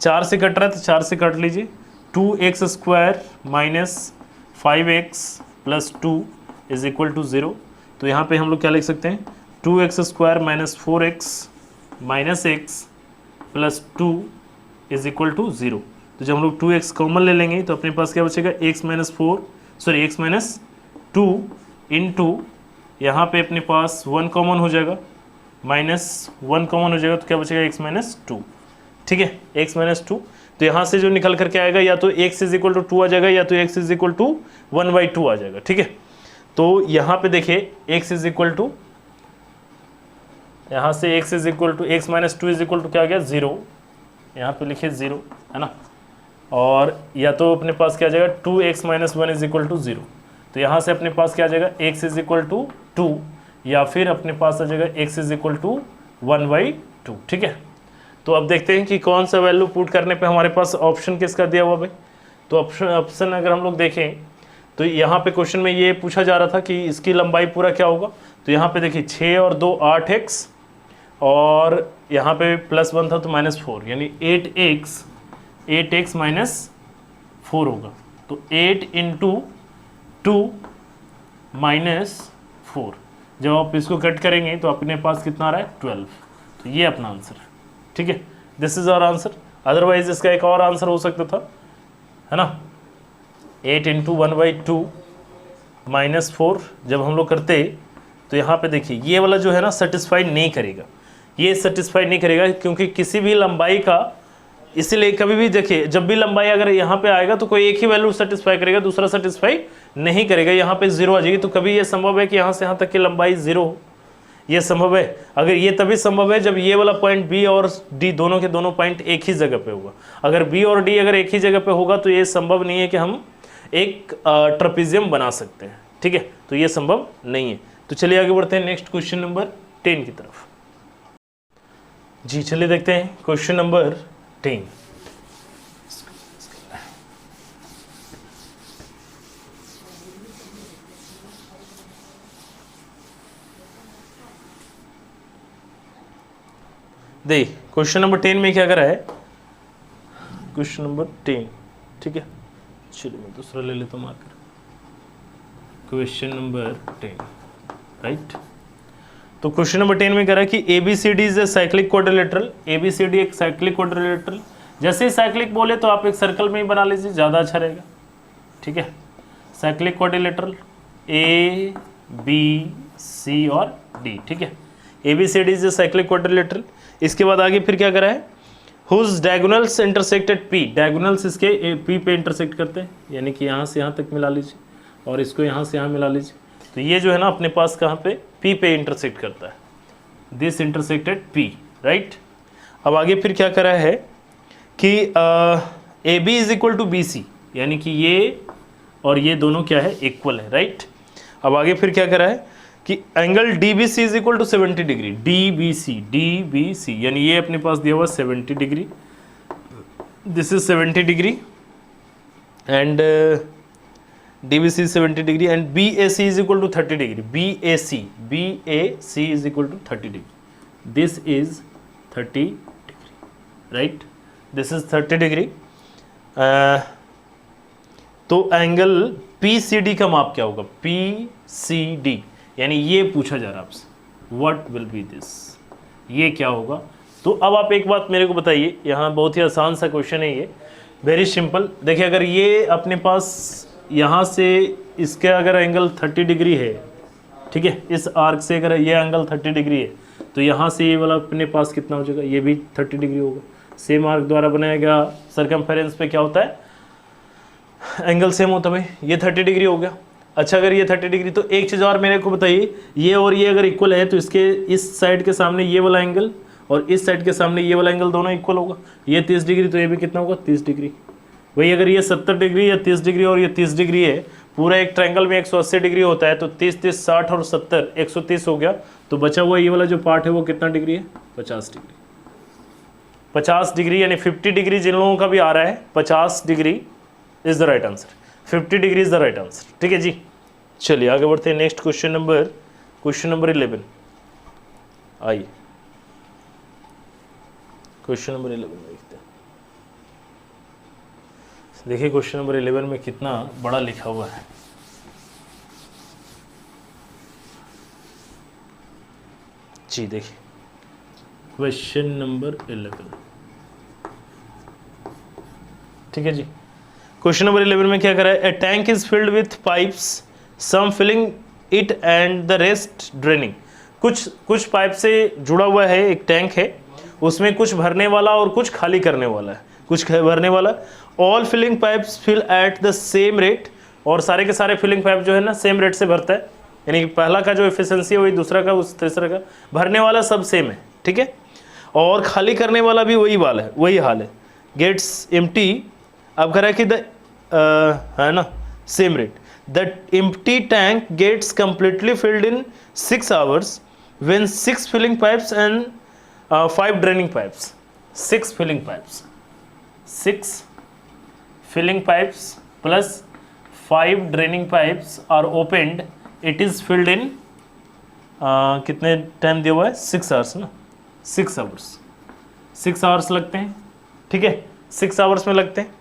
4 से कट रहा है तो 4 से काट लीजिए, 2x square minus 5x plus 2 is equal to 0। तो यहाँ पे हम लोग क्या लिख सकते हैं, 2x square minus 4x minus x plus 2 is equal to 0। तो जब हम लोग 2x कॉमन ले लेंगे तो अपने पास क्या बचेगा, x माइनस 2 इंटू यहाँ पे अपने पास 1 कॉमन हो जाएगा, माइनस 1 कॉमन हो जाएगा तो क्या बचेगा, x माइनस 2, ठीक है, x माइनस 2। तो यहाँ से जो निकल करके आएगा या तो x इज इक्वल टू 2 आ जाएगा या तो x इज इक्वल टू 1/2 आ जाएगा, ठीक है। तो यहाँ पे देखिए x इज इक्वल टू, यहाँ से x is equal to x minus 2 is equal to क्या आ गया, 0, यहाँ पे लिखिए 0, है ना, और या तो अपने पास क्या आ जाएगा, 2x minus 1 is equal to 0। तो यहाँ से अपने पास क्या आ जाएगा, x इज इक्वल टू 2, या फिर अपने पास आ जाएगा x इज इक्वल टू 1/2, ठीक है। तो अब देखते हैं कि कौन सा वैल्यू पुट करने पे हमारे पास ऑप्शन किसका दिया हुआ भाई। तो ऑप्शन अगर हम लोग देखें तो यहाँ पे क्वेश्चन में ये पूछा जा रहा था कि इसकी लंबाई पूरा क्या होगा। तो यहाँ पे देखिए 6 और 2 8x, और यहाँ पे प्लस 1 था तो माइनस 4, यानी 8x माइनस 4 होगा। तो 8 इंटू 2 माइनस 4, जब आप इसको कट करेंगे तो अपने पास कितना आ रहा है, 12। तो ये अपना आंसर है, ठीक है, this is our answer. Otherwise इसका एक और आंसर हो सकता था, है ना, 8 इंटू 1/2 माइनस 4 जब हम लोग करते तो यहाँ पे देखिए ये वाला जो है ना सेटिस्फाई नहीं करेगा, ये सेटिस्फाई नहीं करेगा, क्योंकि किसी भी लंबाई का, इसीलिए कभी भी देखिए जब भी लंबाई अगर यहाँ पे आएगा तो कोई एक ही वैल्यू सेटिस्फाई करेगा, दूसरा सेटिस्फाई नहीं करेगा। यहाँ पे 0 आ जाएगी, तो कभी ये संभव है कि यहाँ से यहाँ तक की लंबाई 0 हो, ये संभव है। अगर ये तभी संभव है जब ये वाला पॉइंट बी और डी दोनों के दोनों पॉइंट एक ही जगह पे होगा। अगर बी और डी अगर एक ही जगह पे होगा तो ये संभव नहीं है कि हम एक ट्रेपेजियम बना सकते हैं, ठीक है, तो ये संभव नहीं है। तो चलिए आगे बढ़ते हैं नेक्स्ट क्वेश्चन नंबर 10 की तरफ। जी चलिए देखते हैं क्वेश्चन नंबर 10। दे क्वेश्चन नंबर 10 में क्या करा है, क्वेश्चन नंबर 10, ठीक है, चलिए मैं दूसरा ले लेता हूँ मार्कर, क्वेश्चन नंबर 10, राइट। तो क्वेश्चन नंबर 10 में कह रहा है कि ABCD is a cyclic quadrilateral, ABCD एक साइक्लिक क्वाड्रिलेटरल। जैसे ही साइक्लिक बोले तो आप एक सर्कल में ही बना लीजिए, ज़्यादा अच्छा रहेगा, ठीक है। Cyclic quadrilateral A B C और D, ठीक है। ABCD is a cyclic quadrilateral. इसके बाद आगे फिर क्या करा है, whose diagonals intersect at P, diagonals इसके P पे इंटरसेक्ट करते हैं, यानी कि यहाँ से यहाँ तक मिला लीजिए और इसको यहाँ से यहाँ मिला लीजिए। तो ये जो है ना अपने पास कहाँ पे P पे इंटरसेक्ट करता है, दिस इंटरसेक्टेड P, राइट। अब आगे फिर क्या करा है कि AB is equal to BC, यानी कि ये और ये दोनों क्या है, इक्वल है, राइट। अब आगे फिर क्या करा है कि angle DBC is equal to 70 degree, DBC यानी ये अपने पास दिया हुआ 70 degree, this is 70 degree and DBC is 70 degree and BAC is equal to 30 degree. BAC is equal to 30 degree. This is 30 degree, right? This is 30 degree. तो एंगल PCD का माप क्या होगा, PCD, यानी ये पूछा जा रहा है आपसे, What will be this? ये क्या होगा। तो अब आप एक बात मेरे को बताइए, यहाँ बहुत ही आसान सा क्वेश्चन है ये, वेरी सिंपल। देखिए अगर ये अपने पास यहाँ से इसके अगर एंगल 30 डिग्री है, ठीक है, इस आर्क से अगर ये एंगल 30 डिग्री है तो यहाँ से ये वाला अपने पास कितना हो जाएगा, ये भी 30 डिग्री होगा। सेम आर्क द्वारा बनाया गया सर्कमफेरेंस पे क्या होता है, एंगल सेम होता है भाई, ये 30 डिग्री हो गया। अच्छा अगर ये 30 डिग्री, तो एक चीज़ और मेरे को बताइए, ये और ये अगर इक्वल है तो इसके इस साइड के सामने ये वाला एंगल और इस साइड के सामने ये वाला एंगल दोनों इक्वल होगा। ये 30 डिग्री तो ये भी कितना होगा, 30 डिग्री। वही अगर ये 70 डिग्री या 30 डिग्री और ये 30 डिग्री है, पूरा एक ट्रायंगल में 180 डिग्री होता है, तो 30 30 60 और 70 130 हो गया। तो बचा हुआ ये वाला जो पार्ट है वो कितना डिग्री है, 50 डिग्री। 50 डिग्री यानी 50 डिग्री जिन लोगों का भी आ रहा है, 50 degree is the right answer, 50 degree is the right answer, ठीक है जी। चलिए आगे बढ़ते हैं, नेक्स्ट क्वेश्चन नंबर 11, आइए क्वेश्चन नंबर 11 में देखते हैं। देखिए क्वेश्चन नंबर 11 में कितना बड़ा लिखा हुआ है। जी देखिए क्वेश्चन नंबर 11, ठीक है जी। क्वेश्चन नंबर 11 में क्या करा है, a tank is filled with pipes, some filling it and the rest draining. कुछ पाइप से जुड़ा हुआ है, एक टैंक है, उसमें कुछ भरने वाला और कुछ खाली करने वाला है, कुछ भरने वाला। All filling pipes fill at the same rate, और सारे के सारे फिलिंग पाइप जो है ना सेम रेट से भरता है, यानी कि पहला का जो एफिशिएंसी है वही दूसरा का, उस तीसरा का, भरने वाला सब सेम है, ठीक है। और खाली करने वाला भी वही हाल है, गेट्स एम्प्टी। अब कह रहा है कि है ना same rate, the empty tank gets completely filled in 6 hours when 6 filling pipes and 5 draining pipes. 6 filling pipes, 6 filling pipes plus 5 draining pipes are opened. It is filled in कितने टाइम दिया हुआ है, 6 hours ना, 6 hours, 6 hours लगते हैं, ठीक है, 6 hours में लगते हैं।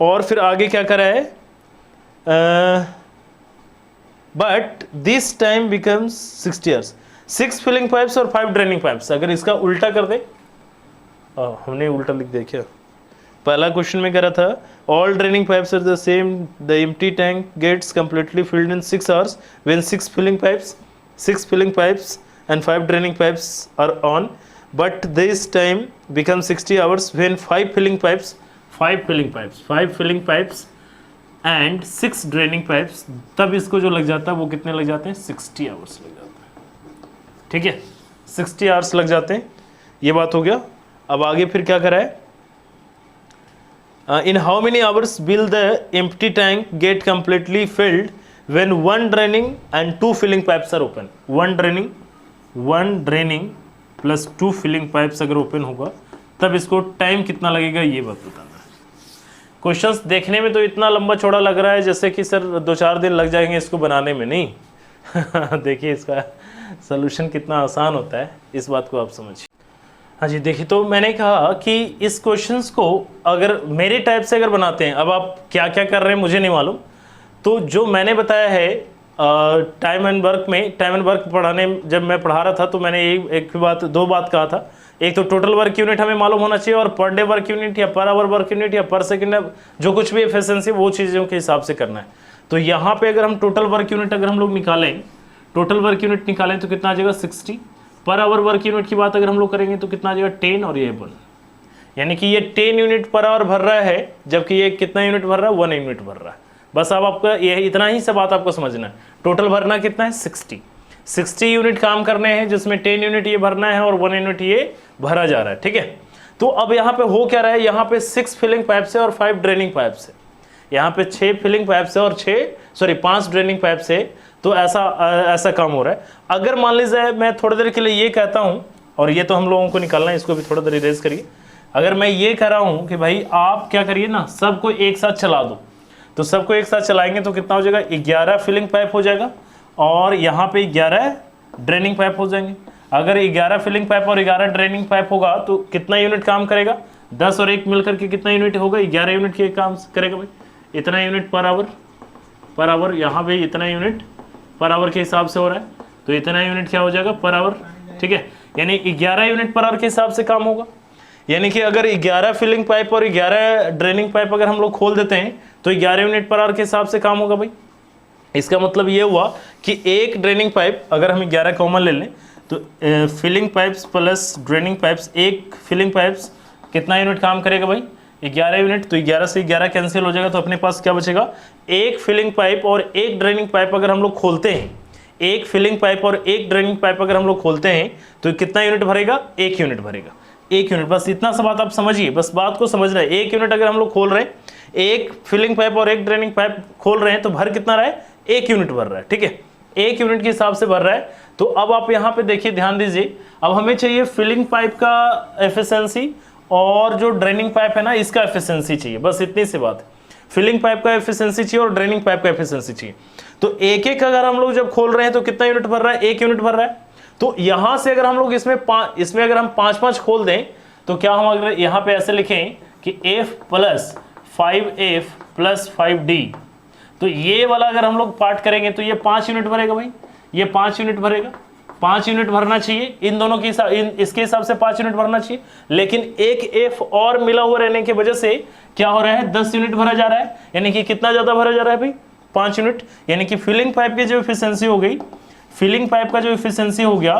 और फिर आगे क्या करा है, but this time becomes 60 hours, 6 filling pipes और 5 ड्रेनिंग पाइप्स। अगर इसका उल्टा कर दे, हमने उल्टा लिख दिया क्या, पहला क्वेश्चन में कह रहा था all draining pipes are the same, the empty tank gets completely filled in 6 hours when 6 filling pipes and 5 draining pipes are on, but this time becomes 60 hours when 5 filling pipes and 6 draining pipes, तब इसको जो लग जाता है वो कितने लग जाते हैं, 60 hours लग जाता है, ठीक है, 60 hours लग जाते हैं। ये बात हो गया। अब आगे फिर क्या करा है, in how many hours will the empty tank get completely filled when 1 draining and 2 filling pipes are open? 1 draining plus 2 filling pipes अगर ओपन होगा तब इसको टाइम कितना लगेगा, ये बात बताना है। क्वेश्चंस देखने में तो इतना लंबा चौड़ा लग रहा है जैसे कि सर 2-4 दिन लग जाएंगे इसको बनाने में, नहीं देखिए इसका सॉल्यूशन कितना आसान होता है, इस बात को आप समझिए। हाँ जी, देखिए तो मैंने कहा कि इस क्वेश्चंस को अगर मेरे टाइप से अगर बनाते हैं, अब आप क्या क्या कर रहे हैं मुझे नहीं मालूम, तो जो मैंने बताया है टाइम एंड वर्क पढ़ाने जब मैं पढ़ा रहा था तो मैंने दो बात कहा था। एक तो टोटल वर्क यूनिट हमें मालूम होना चाहिए, और पर डे वर्क यूनिट या पर आवर वर्क यूनिट या पर सेकेंड, जो कुछ भी एफिशिएंसी वो चीज़ों के हिसाब से करना है। तो यहाँ पे अगर हम टोटल वर्क यूनिट अगर हम लोग निकालें, टोटल वर्क यूनिट निकालें तो कितना आ जाएगा 60। पर आवर वर्क यूनिट की बात अगर हम लोग करेंगे तो कितना आ जाएगा 10 और ये 1, यानी कि ये 10 यूनिट पर आवर भर रहा है, जबकि ये कितना यूनिट भर रहा है 1 यूनिट भर रहा है। बस अब आपका ये इतना ही सब बात आपको समझना है। टोटल भरना कितना है 60 यूनिट काम करने हैं, जिसमें 10 यूनिट ये भरना है और 1 यूनिट ये भरा जा रहा है, ठीक है। तो अब यहाँ पे हो क्या रहा है, यहाँ पे 6 फिलिंग पाइप से और 5 ड्रेनिंग पाइप से, यहाँ पे 6 फिलिंग पाइप से और 5 ड्रेनिंग पाइप से, तो ऐसा काम हो रहा है। अगर मान लीजिए मैं थोड़ी देर के लिए ये कहता हूँ, और ये तो हम लोगों को निकालना है, इसको भी थोड़ा देर इरेज करिए। अगर मैं ये कह रहा हूँ कि भाई आप क्या करिए ना, सबको एक साथ चला दो, तो सबको एक साथ चलाएंगे तो कितना हो जाएगा 11 फिलिंग पाइप हो जाएगा, और यहाँ पे 11 ड्रेनिंग पाइप हो जाएंगे। अगर 11 फिलिंग पाइप और 11 ड्रेनिंग पाइप होगा तो कितना यूनिट काम करेगा, 10 और 1 मिलकर के कितना यूनिट होगा, 11 यूनिट के काम करेगा भाई। इतना यूनिट पर आवर, यहाँ पे इतना यूनिट पर आवर के हिसाब से हो रहा है, तो इतना यूनिट क्या हो जाएगा पर आवर, ठीक है। यानी 11 यूनिट पर आवर के हिसाब से काम होगा। यानी कि अगर 11 फिलिंग पाइप और 11 ड्रेनिंग पाइप अगर हम लोग खोल देते हैं तो 11 यूनिट पर आवर के हिसाब से काम होगा भाई। इसका मतलब ये हुआ कि एक ड्रेनिंग पाइप, अगर हम 11 कॉमन ले लें तो filling pipes plus draining pipes, एक फिलिंग पाइप्स कितना यूनिट काम करेगा भाई 11 यूनिट, तो 11 से 11 कैंसिल हो जाएगा, तो अपने पास क्या बचेगा, एक फिलिंग पाइप और एक ड्रेनिंग पाइप अगर हम लोग खोलते हैं, एक फिलिंग पाइप और एक ड्रेनिंग पाइप अगर हम लोग खोलते हैं तो कितना यूनिट भरेगा, 1 यूनिट भरेगा, 1 यूनिट। बस इतना सा बात आप समझिए, बस बात को समझना है। 1 यूनिट अगर हम लोग खोल रहे हैं, एक फिलिंग पाइप और एक ड्रेनिंग पाइप खोल रहे हैं, तो भर कितना रहा है, 1 यूनिट भर रहा है, ठीक है, 1 यूनिट के हिसाब से भर रहा है। तो अब आप यहाँ पे देखिए, ध्यान दीजिए, अब हमें चाहिए फिलिंग पाइप का एफिशिएंसी और जो ड्रेनिंग पाइप है ना इसका एफिशिएंसी चाहिए, बस इतनी सी बात है। फिलिंग पाइप का एफिशिएंसी चाहिए और ड्रेनिंग पाइप का एफिशिएंसी चाहिए। तो एक एक अगर हम लोग जब खोल रहे हैं तो कितना यूनिट भर रहा है, 1 यूनिट भर रहा है। तो यहां से अगर हम लोग इसमें अगर हम 5-5 खोल दें तो क्या हम अगर यहाँ पे ऐसे लिखें कि F plus 5F plus 5D, तो ये वाला अगर हम लोग पार्ट करेंगे तो ये 5 यूनिट भरेगा भाई, ये 5 यूनिट भरेगा, 5 यूनिट भरना चाहिए इन दोनों के इसके हिसाब से 5 यूनिट भरना चाहिए। लेकिन एक F और मिला हुआ रहने की वजह से क्या हो रहा है, 10 यूनिट भरा जा रहा है, यानी कि कितना ज्यादा भरा जा रहा है भाई, 5 यूनिट। यानी कि फिलिंग पाइप की जो एफिशिएंसी हो गई, फिलिंग पाइप का जो एफिशिएंसी हो गया,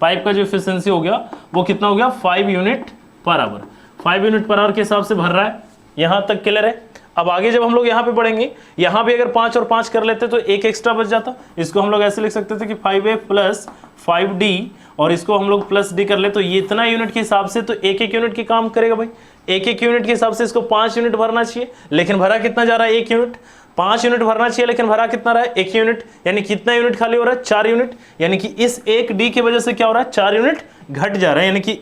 पाइप का जो एफिशिएंसी हो गया वो कितना हो गया, 5 यूनिट पर आवर, 5 यूनिट पर आवर के हिसाब से भर रहा है। यहां तक क्लियर है। अब आगे जब हम लोग यहाँ पे बढ़ेंगे, यहाँ भी अगर 5 और 5 कर लेते तो एक एक्स्ट्रा बच जाता। इसको हम लोग ऐसे लिख सकते थे कि 5A प्लस 5D, और इसको हम लोग प्लस D कर ले, तो ये इतना यूनिट के हिसाब से तो एक एक यूनिट की काम करेगा भाई। एक एक यूनिट के हिसाब से इसको 5 यूनिट भरना चाहिए, लेकिन भरा कितना जा रहा है, 1 यूनिट। 5 यूनिट भरना चाहिए लेकिन भरा कितना रहा है, 1 यूनिट। यानी कितना यूनिट खाली हो रहा है, 4 यूनिट। यानी कि इस एक D की वजह से क्या हो रहा है, 4 यूनिट घट जा रहा है। यानी कि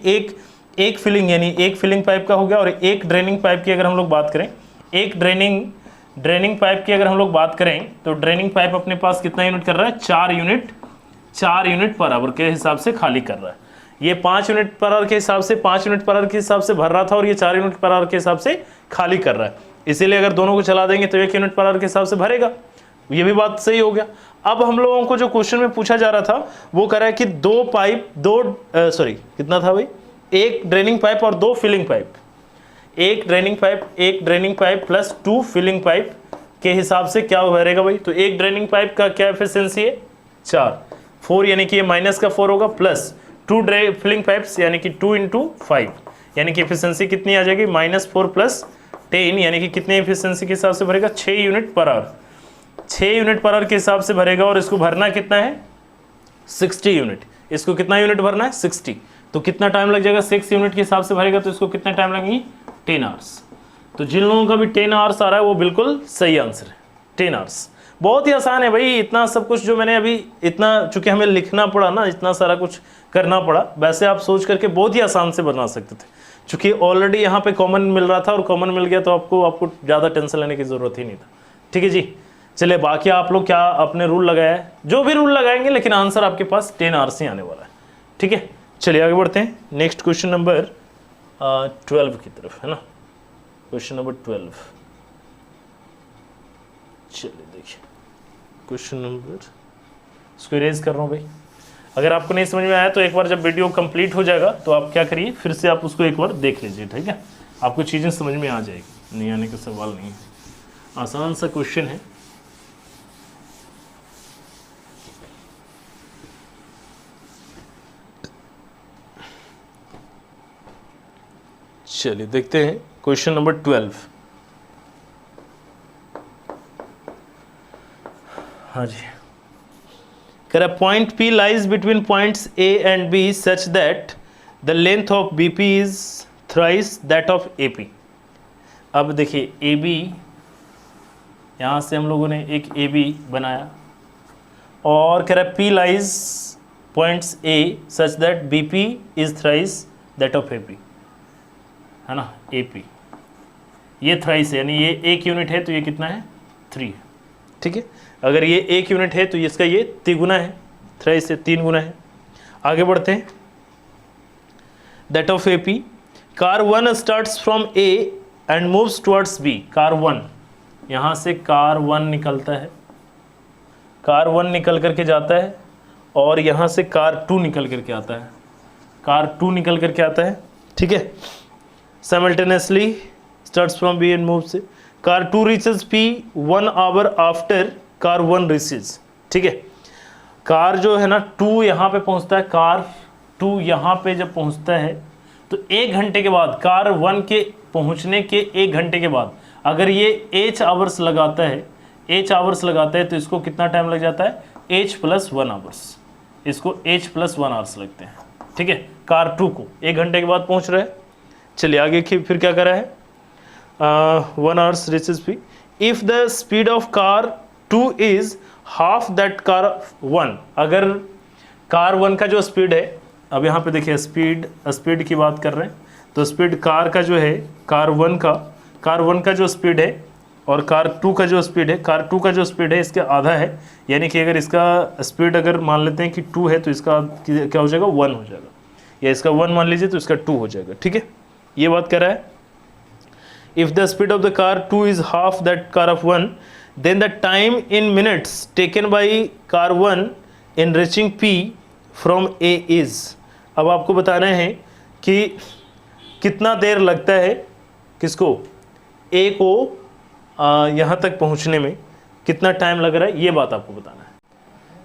एक फिलिंग, यानी एक फिलिंग पाइप का हो गया। और एक ड्रेनिंग पाइप की अगर हम लोग बात करें, एक ड्रेनिंग पाइप की अगर हम लोग बात करें तो ड्रेनिंग पाइप अपने पास कितना यूनिट कर रहा है, 4 यूनिट पर आवर के हिसाब से खाली कर रहा है। ये 5 यूनिट पर आवर के हिसाब से, 5 यूनिट पर आवर के हिसाब से भर रहा था, और ये 4 यूनिट पर आवर के हिसाब से खाली कर रहा है। इसीलिए अगर दोनों को चला देंगे तो 1 यूनिट पर आवर के हिसाब से भरेगा। ये भी बात सही हो गया। अब हम लोगों को जो क्वेश्चन में पूछा जा रहा था वो कह रहा है कि कितना था भाई, एक ड्रेनिंग पाइप और 2 फिलिंग पाइप, एक draining pipe plus 2 filling pipe के हिसाब से क्या भरेगा भाई। तो एक ड्रेनिंग पाइप का क्या एफिशिएंसी है, 4, यानी कि ये माइनस का 4 होगा, प्लस 2 फिलिंग पाइप्स यानी कि 2 × 5, यानी कि एफिशिएंसी कितनी आ जाएगी, -4 + 10, यानी कि कितने एफिशिएंसी के हिसाब से भरेगा, 6 यूनिट पर आवर, 6 यूनिट पर आवर के हिसाब से भरेगा। और इसको भरना कितना है, 60 यूनिट। इसको कितना यूनिट भरना है, 60। तो कितना टाइम लग जाएगा, 6 यूनिट के हिसाब से भरेगा तो इसको कितना टाइम लगेगी, 10 आवर्स। तो जिन लोगों का भी 10 आवर्स आ रहा है वो बिल्कुल सही आंसर है, 10 आवर्स। बहुत ही आसान है भाई। इतना सब कुछ जो मैंने अभी, इतना चूंकि हमें लिखना पड़ा ना, इतना सारा कुछ करना पड़ा, वैसे आप सोच करके बहुत ही आसान से बना सकते थे। चूंकि ऑलरेडी यहाँ पे कॉमन मिल रहा था और कॉमन मिल गया तो आपको ज़्यादा टेंशन लेने की ज़रूरत ही नहीं था। ठीक है जी, चलिए बाकी आप लोग क्या अपने रूल लगाया है, जो भी रूल लगाएंगे, लेकिन आंसर आपके पास 10 आवर्स ही आने वाला है। ठीक है, चलिए आगे बढ़ते हैं नेक्स्ट क्वेश्चन नंबर 12 की तरफ, है ना। क्वेश्चन नंबर 12, चलिए देखिए क्वेश्चन नंबर, इसको इरेज कर रहा हूँ भाई। अगर आपको नहीं समझ में आया तो एक बार जब वीडियो कंप्लीट हो जाएगा तो आप क्या करिए, फिर से आप उसको एक बार देख लीजिए, ठीक है। आपको चीज़ें समझ में आ जाएगी, नहीं आने का सवाल नहीं है, आसान सा क्वेश्चन है। चलिए देखते हैं क्वेश्चन नंबर 12। हाँ जी, कह रहा point P lies between points A and B such that the length of BP is thrice that of AP। अब देखिए AB, यहाँ से हम लोगों ने एक AB बनाया और कह रहा P lies points A such that BP is thrice that of AP, है ना। AP ये थ्राइस है, यानी ये एक यूनिट है तो ये कितना है, 3, ठीक है। अगर ये एक यूनिट है तो इसका ये तिगुना है, थ्राइस से 3 गुना है। आगे बढ़ते हैं, that of AP, car 1 starts from A and moves towards B। Car 1, यहाँ से कार 1 निकलता है, कार 1 निकल करके जाता है और यहाँ से कार 2 निकल करके आता है, कार 2 निकल करके आता है, ठीक है। Simultaneously starts from B and moves, car 2 reaches P 1 hour after car 1 reaches, ठीक है। कार जो है ना 2 यहाँ पे पहुँचता है, कार 2 यहाँ पे जब पहुँचता है तो 1 घंटे के बाद, कार 1 के पहुँचने के 1 घंटे के बाद अगर ये H आवर्स लगाता है, H आवर्स लगाता है तो इसको कितना टाइम लग जाता है, H + 1 आवर्स, इसको H + 1 आवर्स लगते हैं, ठीक है। कार 2 को 1 घंटे के बाद पहुँच रहा है। चलिए आगे की फिर क्या करा है, 1 hours reaches P if the speed of car 2 is half that car 1। अगर कार 1 का जो स्पीड है, अब यहाँ पे देखिए स्पीड की बात कर रहे हैं, तो स्पीड कार का जो है, कार 1 का जो स्पीड है और कार 2 का जो स्पीड है, कार 2 का जो स्पीड है इसके आधा है, यानी कि अगर इसका स्पीड अगर मान लेते हैं कि 2 है तो इसका क्या हो जाएगा, 1 हो जाएगा, या इसका 1 मान लीजिए तो इसका 2 हो जाएगा, ठीक है। ये बात कर रहा है, if the speed of the car 2 is half that car of 1 then the time in minutes taken by car 1 in reaching P from A is। अब आपको बताना है कि कितना देर लगता है किसको, A को यहाँ तक पहुँचने में कितना टाइम लग रहा है, ये बात आपको बताना है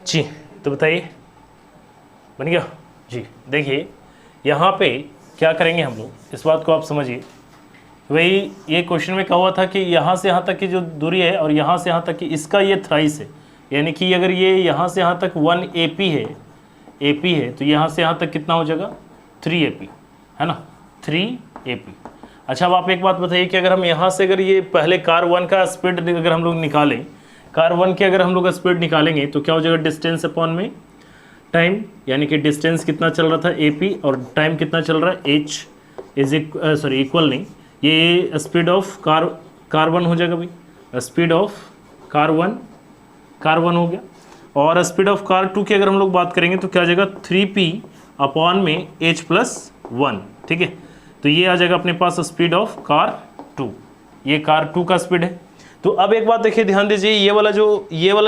जी। तो बताइए, बन गया जी। देखिए यहाँ पे क्या करेंगे हम लोग, इस बात को आप समझिए। वही ये क्वेश्चन में कहा हुआ था कि यहाँ से यहाँ तक की जो दूरी है और यहाँ से यहाँ तक की, इसका ये थ्राइस है, यानी कि अगर ये यहाँ से यहाँ तक 1 AP है तो यहाँ से यहाँ तक कितना हो जाएगा, 3 AP, है ना, 3 AP। अच्छा अब आप एक बात बताइए कि अगर हम यहाँ से अगर ये पहले कार 1 का स्पीड अगर हम लोग निकालें, कार 1 की अगर हम लोग स्पीड निकालेंगे तो क्या हो जाएगा, डिस्टेंस अपॉन में टाइम, यानी कि डिस्टेंस कितना चल रहा था AP और टाइम कितना चल रहा है, H इज इक्वल नहीं, ये स्पीड ऑफ कार 1 हो जाएगा भाई, स्पीड ऑफ कार 1 हो गया, और स्पीड ऑफ कार 2 की अगर हम लोग बात करेंगे तो क्या आ जाएगा, 3P अपॉन में H + 1, ठीक है। तो ये आ जाएगा अपने पास स्पीड ऑफ कार 2, ये कार 2 का स्पीड है। तो अब एक बात देखिए, ध्यान दीजिए, ये वाला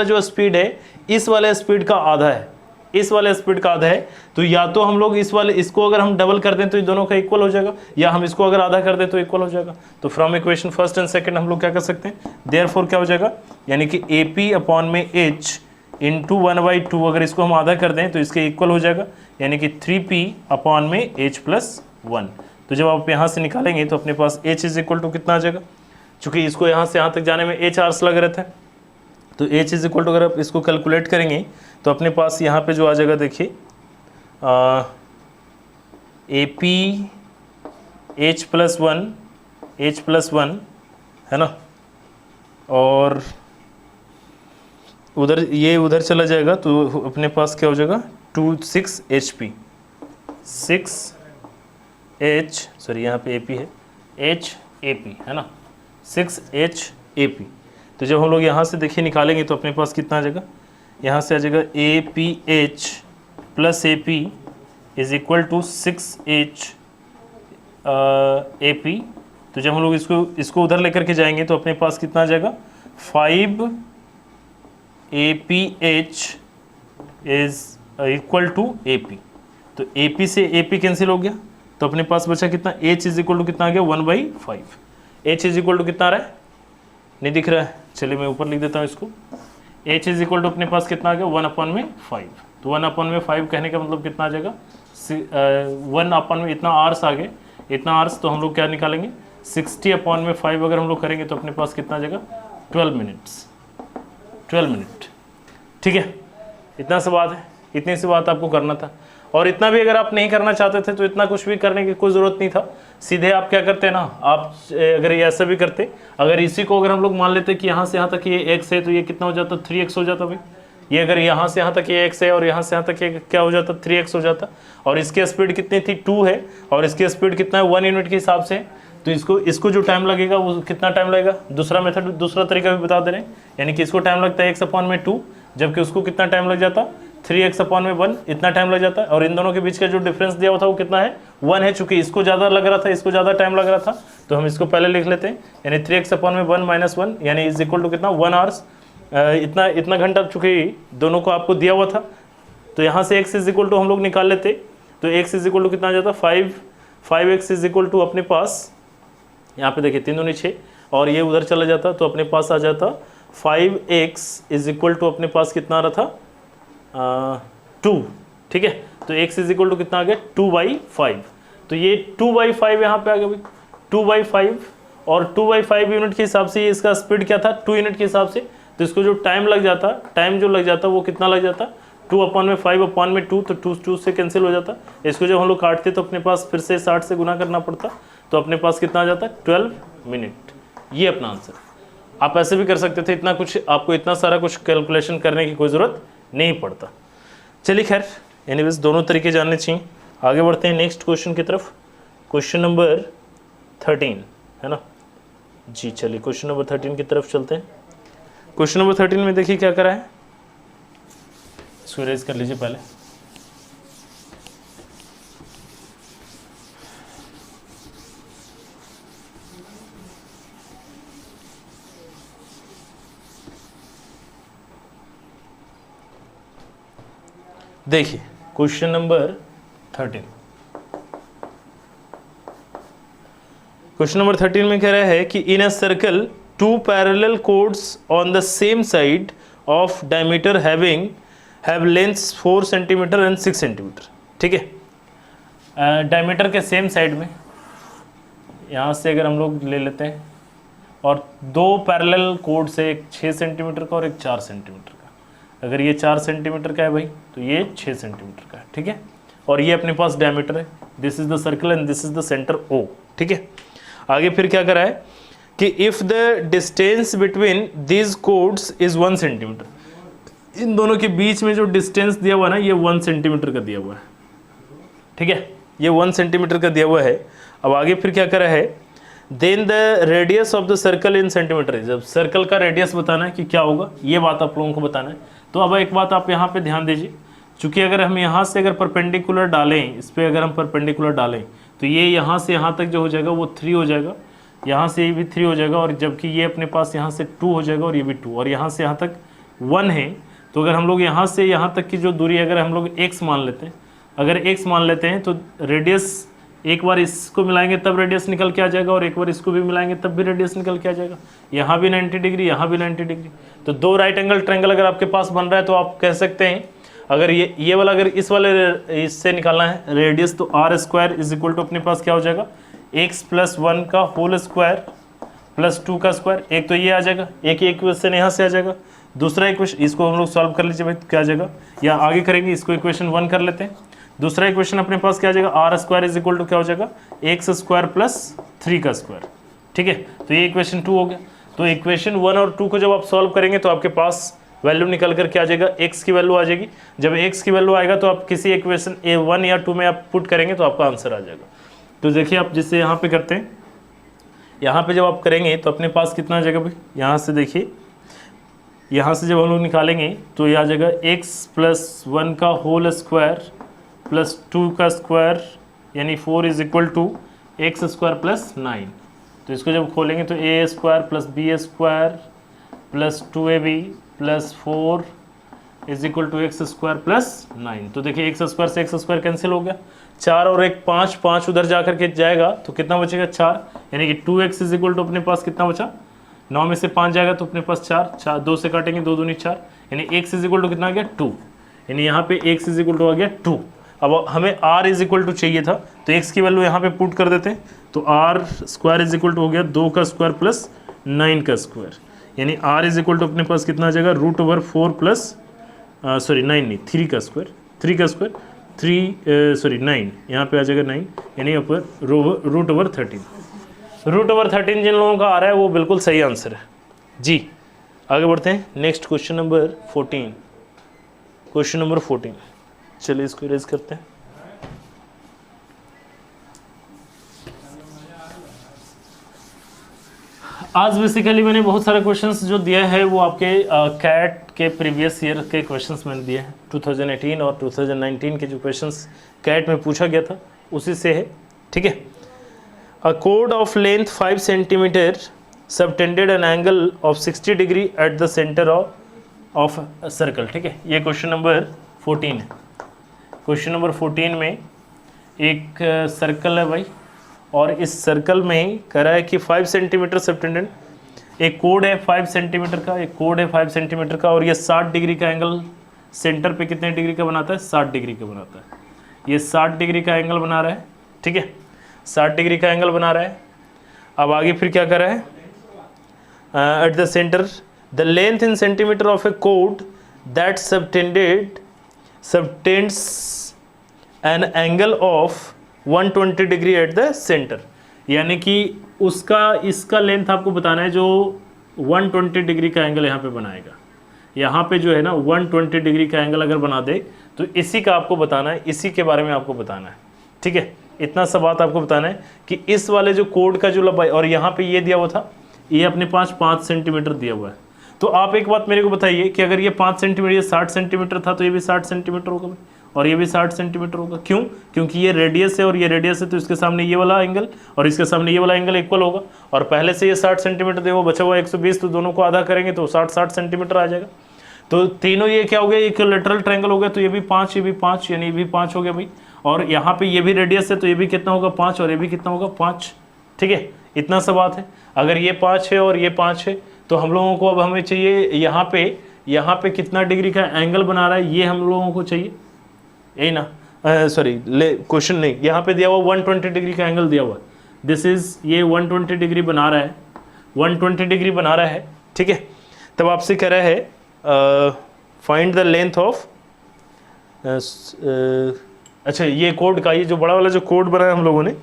जो स्पीड है इस वाले स्पीड का आधा है, इस वाले स्पीड का आधा है, तो या तो हम लोग इसको अगर हम डबल कर दें तो ये दोनों का इक्वल हो जाएगा, या हम इसको अगर आधा कर दें तो इक्वल हो जाएगा। तो from equation first and second हम लोग क्या कर सकते हैं, देयरफॉर क्या हो जाएगा, यानी कि AP अपॉन में H इंटू 1/2, अगर इसको हम आधा कर दें तो इसके इक्वल हो जाएगा, यानी कि 3P अपॉन में H + 1। तो जब आप यहाँ से निकालेंगे तो अपने पास H इज इक्वल टू कितना आ जाएगा, चूँकि इसको यहाँ से यहाँ तक जाने में H आवर्स लग रहे थे, तो H इज इक्वल टू अगर आप इसको कैलकुलेट करेंगे तो अपने पास यहाँ पे जो आ जाएगा, देखिए AP H + 1 है ना, और उधर चला जाएगा तो अपने पास क्या हो जाएगा, 6 HP, 6H, सॉरी यहाँ पे AP है, HAP है ना, 6HAP। तो जब हम लोग यहाँ से देखिए निकालेंगे तो अपने पास कितना आ जाएगा, यहाँ से आ जाएगा APH + AP is equal to 6H AP। तो जब हम लोग इसको उधर लेकर के जाएंगे तो अपने पास कितना आ जाएगा 5APH is equal to AP। तो AP से AP कैंसिल हो गया, तो अपने पास बचा कितना H इज इक्वल टू कितना आ गया 1/5। H इज इक्वल टू कितना आ रहा है, नहीं दिख रहा है, चलिए मैं ऊपर लिख देता हूँ इसको। H इज इक्वल टू अपने पास कितना आ गया 1/5। तो 1/5 कहने का मतलब कितना आ जाएगा 1/, इतना आर्स आ गए, इतना आर्स, तो हम लोग क्या निकालेंगे 60/5 अगर हम लोग करेंगे तो अपने पास कितना आ जाएगा 12 मिनट। ठीक है, इतना सी बात है, इतनी सी बात आपको करना था। और इतना भी अगर आप नहीं करना चाहते थे तो इतना कुछ भी करने की कोई ज़रूरत नहीं था, सीधे आप क्या करते ना, आप अगर ये ऐसा भी करते, अगर इसी को अगर हम लोग मान लेते कि यहाँ से यहाँ तक ये x है तो ये कितना हो जाता 3x हो जाता भाई। ये अगर यहाँ से यहाँ तक ये x है और यहाँ से यहाँ तक ये क्या हो जाता 3x हो जाता। और इसकी स्पीड कितनी थी 2 है और इसकी स्पीड कितना है 1 यूनिट के हिसाब से। तो इसको जो टाइम लगेगा वो कितना टाइम लगेगा, दूसरा मेथड दूसरा तरीका भी बता दे रहे हैं, यानी कि इसको टाइम लगता है x/2, जबकि उसको कितना टाइम लग जाता 3x/1, इतना टाइम लग जाता है। और इन दोनों के बीच का जो डिफरेंस दिया हुआ था वो कितना है 1 है। चूंकि इसको ज़्यादा लग रहा था, इसको ज़्यादा टाइम लग रहा था, तो हम इसको पहले लिख लेते हैं, यानी 3x/1 - 1 यानी इज इक्वल टू कितना 1 आवर्स। इतना घंटा चूंकि दोनों को आपको दिया हुआ था, तो यहाँ से x इज इक्वल टू हम लोग निकाल लेते, तो x इज इक्वल टू कितना आ जाता 5x इज इक्वल टू अपने पास, यहाँ पे देखिए 3 दूनी 6 और ये उधर चला जाता, तो अपने पास आ जाता 5x इज इक्वल टू अपने पास कितना आ रहा था 2। ठीक है, तो x इज इक्वल टू कितना आ गया 2/5। तो ये 2/5 यहाँ पे आ गया भाई, 2/5 और 2/5 यूनिट के हिसाब से ये इसका स्पीड क्या था 2 यूनिट के हिसाब से। तो इसको जो टाइम लग जाता, टाइम जो लग जाता वो कितना लग जाता 2/5/2, तो 2 से कैंसिल हो जाता। इसको जब हम लोग काटते तो अपने पास फिर से 60 से गुना करना पड़ता, तो अपने पास कितना आ जाता 12 मिनट। ये अपना आंसर। आप ऐसे भी कर सकते थे, इतना कुछ आपको इतना सारा कुछ कैलकुलेशन करने की कोई ज़रूरत नहीं पड़ता। चलिए खैर, एनीवेज दोनों तरीके जानने चाहिए। आगे बढ़ते हैं नेक्स्ट क्वेश्चन की तरफ, क्वेश्चन नंबर 13 है ना जी। चलिए क्वेश्चन नंबर 13 की तरफ चलते हैं। क्वेश्चन नंबर 13 में देखिए क्या करा है, इसको रेज कर लीजिए पहले। देखिए क्वेश्चन नंबर 13, क्वेश्चन नंबर 13 में कह रहा है कि in a circle 2 parallel chords on the same side of diameter have lengths 4 centimetre and 6 centimetre. ठीक है, डायमीटर के सेम साइड में यहाँ से अगर हम लोग ले लेते हैं और 2 पैरेलल कोड से, एक 6 सेंटीमीटर का और एक 4 सेंटीमीटर का। अगर ये 4 सेंटीमीटर का है भाई तो ये 6 सेंटीमीटर का है। ठीक है, और ये अपने पास डायमीटर है, this is the circle and this is the centre O। ठीक है, आगे फिर क्या करा है कि if the distance between these chords is 1 centimetre, इन दोनों के बीच में जो डिस्टेंस दिया हुआ है ना ये 1 सेंटीमीटर का दिया हुआ है। ठीक है, ये 1 सेंटीमीटर का दिया हुआ है। अब आगे फिर क्या करा है, then the radius of the circle in centimetre. जब सर्कल का रेडियस बताना है कि क्या होगा, ये बात आप लोगों को बताना है। तो अब एक बात आप यहाँ पे ध्यान दीजिए, चूँकि अगर हम यहाँ से अगर परपेंडिकुलर डालें, इस पर अगर हम परपेंडिकुलर डालें तो ये यहाँ से यहाँ तक जो हो जाएगा वो 3 हो जाएगा, यहाँ से ये भी 3 हो जाएगा, और जबकि ये अपने पास यहाँ से 2 हो जाएगा और ये भी 2, और यहाँ से यहाँ तक 1 है। तो अगर हम लोग यहाँ से यहाँ तक की जो दूरी अगर हम लोग x मान लेते हैं, अगर x मान लेते हैं तो रेडियस, एक बार इसको मिलाएंगे तब रेडियस निकल के आ जाएगा, और एक बार इसको भी मिलाएंगे तब भी रेडियस निकल के आ जाएगा। यहाँ भी 90 डिग्री, यहाँ भी 90 डिग्री। तो 2 राइट एंगल ट्रायंगल अगर आपके पास बन रहा है तो आप कह सकते हैं, अगर ये वाला अगर इस वाले इससे निकालना है रेडियस, तो r² इज इक्वल टू अपने पास क्या हो जाएगा x + 1 का होल स्क्वायर + 2 का स्क्वायर। एक तो ये आ जाएगा, एक इक्वेशन यहाँ से आ जाएगा, दूसरा इक्वेशन इसको हम लोग सॉल्व कर लीजिए भाई, क्या आ जाएगा, या आगे करेंगे इसको इक्वेशन 1 कर लेते हैं। दूसरा इक्वेशन अपने पास क्या आ जाएगा, r² इज इक्वल टू क्या हो जाएगा x² + 3 का स्क्वायर। ठीक है, तो ये इक्वेशन 2 हो गया। तो इक्वेशन 1 और 2 को जब आप सॉल्व करेंगे तो आपके पास वैल्यू निकल कर क्या आ जाएगा, x की वैल्यू आ जाएगी। जब x की वैल्यू आएगा तो आप किसी इक्वेशन 1 या 2 में आप पुट करेंगे तो आपका आंसर आ जाएगा। तो देखिए आप जिससे यहाँ पे करते हैं, यहाँ पे जब आप करेंगे तो अपने पास कितना आ जाएगा भाई, यहाँ से देखिए, यहाँ से जब हम लोग निकालेंगे तो ये आ जाएगा x + 1 का होल स्क्वायर प्लस 2 का स्क्वायर यानी 4 is equal to x square plus 9। तो इसको जब खोलेंगे तो a square plus b square plus 2ab plus 4 is equal to x square plus 9। तो देखिए एक्स स्क्वायर से एक्स स्क्वायर कैंसिल हो गया, 4 और 1 5, 5 उधर जा करके जाएगा तो कितना बचेगा 4, यानी कि 2x इज इक्वल टू अपने पास कितना बचा, 9 में से 5 जाएगा तो अपने पास 4, 2 से काटेंगे 2 दूनी 4, यानी x इज इक्वल टू कितना आ गया 2, यानी यहाँ पे x इज इक्वल टू आ गया 2। अब हमें r इज इक्वल टू चाहिए था तो x की वैल्यू यहाँ पे पुट कर देते हैं, तो r square is equal to हो गया 2 का स्क्वायर प्लस 9 का स्क्वायर, यानी r इज इक्वल टू अपने पास कितना आ जाएगा √4 प्लस 3 का स्क्वायर, 9 यहाँ पे आ जाएगा 9, यानी ऊपर √13 जिन लोगों का आ रहा है वो बिल्कुल सही आंसर है जी। आगे बढ़ते हैं नेक्स्ट क्वेश्चन नंबर 14। चलिए इसको इरेज करते हैं। आज बेसिकली मैंने बहुत सारे क्वेश्चंस जो दिए हैं वो आपके कैट के प्रीवियस ईयर के क्वेश्चंस मैंने दिए हैं, 2018 और 2019 के जो क्वेश्चंस कैट में पूछा गया था उसी से है, ठीक है। A code of length 5 centimetre subtended an angle of 60 degree at the centre of circle, ठीक है। ये क्वेश्चन नंबर 14 है। क्वेश्चन नंबर 14 में एक सर्कल है भाई, और इस सर्कल में कह रहा है कि 5 सेंटीमीटर सबटेंडेड, एक कोड है 5 सेंटीमीटर का, एक कोड है 5 सेंटीमीटर का, और ये 60 डिग्री का एंगल सेंटर पे कितने डिग्री का बनाता है, 60 डिग्री का बनाता है। ये 60 डिग्री का एंगल बना रहा है, ठीक है, 60 डिग्री का एंगल बना रहा है। अब आगे फिर क्या कर रहा है, at the centre the length in centimetre of A code that subtends an angle of 120 degree at the centre, यानी कि इसका लेंथ आपको बताना है जो 120 डिग्री का एंगल यहाँ पे बनाएगा। यहाँ पे जो है ना 120 डिग्री का एंगल अगर बना दे तो इसी का आपको बताना है, इसी के बारे में आपको बताना है, ठीक है। इतना सा बात आपको बताना है कि इस वाले जो कोड का जो लंबाई, और यहाँ पे ये दिया हुआ था, ये अपने पास 5 सेंटीमीटर दिया हुआ है। तो आप एक बात मेरे को बताइए कि अगर ये 5 सेंटीमीटर, ये 60 सेंटीमीटर था तो ये भी 60 सेंटीमीटर होगा भाई, और ये भी 60 सेंटीमीटर होगा। क्यों? क्योंकि ये रेडियस है और ये रेडियस है, तो इसके सामने ये वाला एंगल और इसके सामने ये वाला एंगल इक्वल होगा, और पहले से ये 60 सेंटीमीटर दे वो बचा हुआ 120, तो दोनों को आधा करेंगे तो 60 सेंटीमीटर आ जाएगा। तो तीनों ये क्या हो गया, एक लेटरल ट्रायंगल हो गया, तो ये भी 5, ये भी 5, यानी ये भी 5 हो गया भाई, और यहाँ पे ये भी रेडियस है तो ये भी कितना होगा 5, और ये भी कितना होगा 5, ठीक है। इतना सा बात है। अगर ये 5 है और ये 5 है तो हम लोगों को अब हमें चाहिए यहाँ पे कितना डिग्री का एंगल बना रहा है, ये हम लोगों को चाहिए, यही ना, सॉरी क्वेश्चन नहीं, यहाँ पे दिया हुआ 120 डिग्री का एंगल दिया हुआ, दिस इज ये 120 डिग्री बना रहा है, 120 डिग्री बना रहा है, ठीक है। तब आपसे कह रहा है फाइंड द लेंथ ऑफ, अच्छा ये कोड का, ये जो बड़ा वाला जो कोड बनाया हम लोगों ने,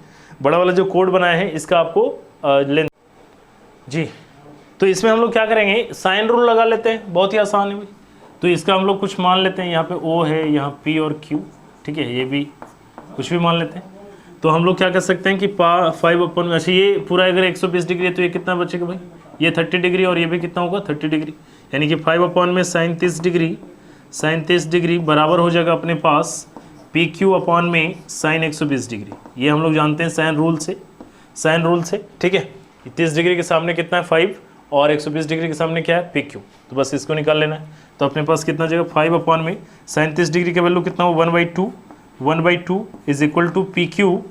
बड़ा वाला जो कोड बनाया है इसका आपको लेंथ जी। तो इसमें हम लोग क्या करेंगे, साइन रूल लगा लेते हैं, बहुत ही आसान है भाई। तो इसका हम लोग कुछ मान लेते हैं, यहाँ पे O है, यहाँ P और Q, ठीक है, ये भी कुछ भी मान लेते हैं। तो हम लोग क्या कर सकते हैं कि 5/, अच्छा ये पूरा अगर 120 डिग्री है तो ये कितना बचेगा भाई, ये 30 डिग्री, और ये भी कितना होगा 30 डिग्री, यानी कि 5/, में sin 30 डिग्री बराबर हो जाएगा अपने पास PQ/, में sin 120 डिग्री। ये हम लोग जानते हैं साइन रूल से, ठीक है। 30 डिग्री के सामने कितना है 5, और 120 डिग्री के सामने क्या है PQ, तो बस इसको निकाल लेना है। तो अपने पास कितना जाएगा 5/, में sin 30 डिग्री का वैल्यू कितना हो 1/2 इज इक्वल टू PQ/,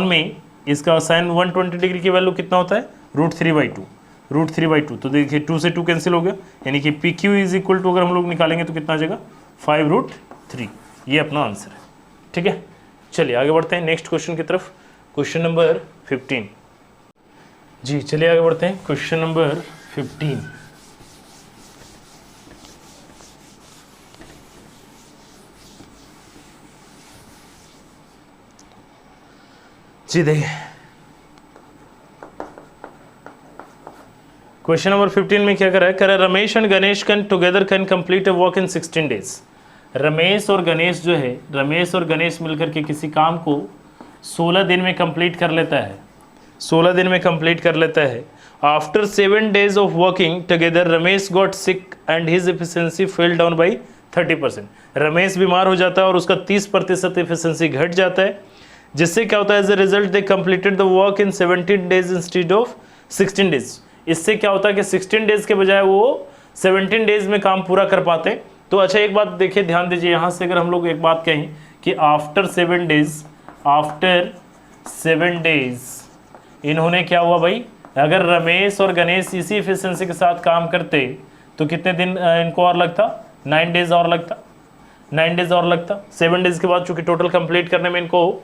में इसका sin 120 डिग्री की वैल्यू कितना होता है √3/2। तो देखिए 2 से 2 कैंसिल हो गया, यानी कि PQ इज इक्वल टू अगर हम लोग निकालेंगे तो कितना आ जाएगा 5√3। ये अपना आंसर है, ठीक है। चलिए आगे बढ़ते हैं नेक्स्ट क्वेश्चन की तरफ, क्वेश्चन नंबर 15 जी। चलिए आगे बढ़ते हैं क्वेश्चन नंबर 15। जी देखिए क्वेश्चन नंबर 15 में क्या कर रहा है, Ramesh and Ganesh can together can complete a work in 16 days. Ramesh और गणेश मिलकर के किसी काम को 16 दिन में कंप्लीट कर लेता है। After 7 days of working together Ramesh got sick and his efficiency fell down by 30%। Ramesh बीमार हो जाता है और उसका 30% एफिशिएंसी घट जाता है, जिससे क्या होता है, as a result they completed the work in 17 days instead of 16 days. इससे क्या होता है कि 16 डेज के बजाय वो 17 डेज में काम पूरा कर पाते हैं। तो अच्छा एक बात देखिए, ध्यान दीजिए, यहाँ से अगर हम लोग एक बात कहें कि आफ्टर 7 डेज इन्होंने क्या हुआ भाई, अगर रमेश और गणेश इसी एफिशिएंसी के साथ काम करते तो कितने दिन इनको और लगता, 9 डेज और लगता, 9 डेज और लगता। 7 डेज के बाद चूंकि टोटल कंप्लीट करने में इनको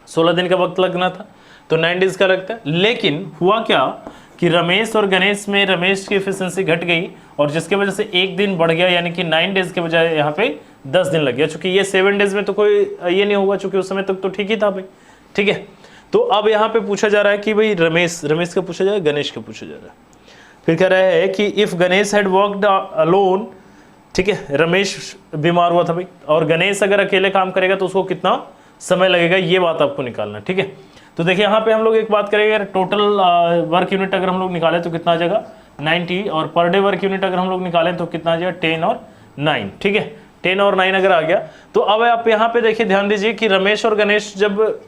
16 दिन का वक्त लगना था, तो 9 डेज का लगता है। लेकिन हुआ क्या कि रमेश और गणेश में रमेश की एफिशिएंसी घट गई और जिसके वजह से एक दिन बढ़ गया, यानी कि 9 डेज के बजाय यहाँ पे 10 दिन लग गया। चूंकि ये 7 डेज में तो कोई ये नहीं होगा, चूंकि उस समय तक तो ठीक ही था भाई, ठीक है। तो अब यहाँ पे पूछा जा रहा है कि भाई रमेश का पूछा जा रहा है, गणेश का पूछा जा रहा है। फिर कह रहा है कि if Ganesh had worked alone, ठीक है, रमेश बीमार हुआ था भाई, और गणेश अगर अकेले काम करेगा तो उसको कितना समय लगेगा, ये बात आपको निकालना, ठीक है। तो देखिए यहाँ पे हम लोग एक बात करेंगे, टोटल वर्क यूनिट अगर हम लोग निकालें तो कितना आ जाएगा 90, और पर डे वर्क यूनिट अगर हम लोग निकालें तो कितना आ जाएगा 10 और 9, ठीक है। 10 और 9 अगर आ गया तो अब आप यहाँ पे देखिए, ध्यान दीजिए कि रमेश और गणेश जब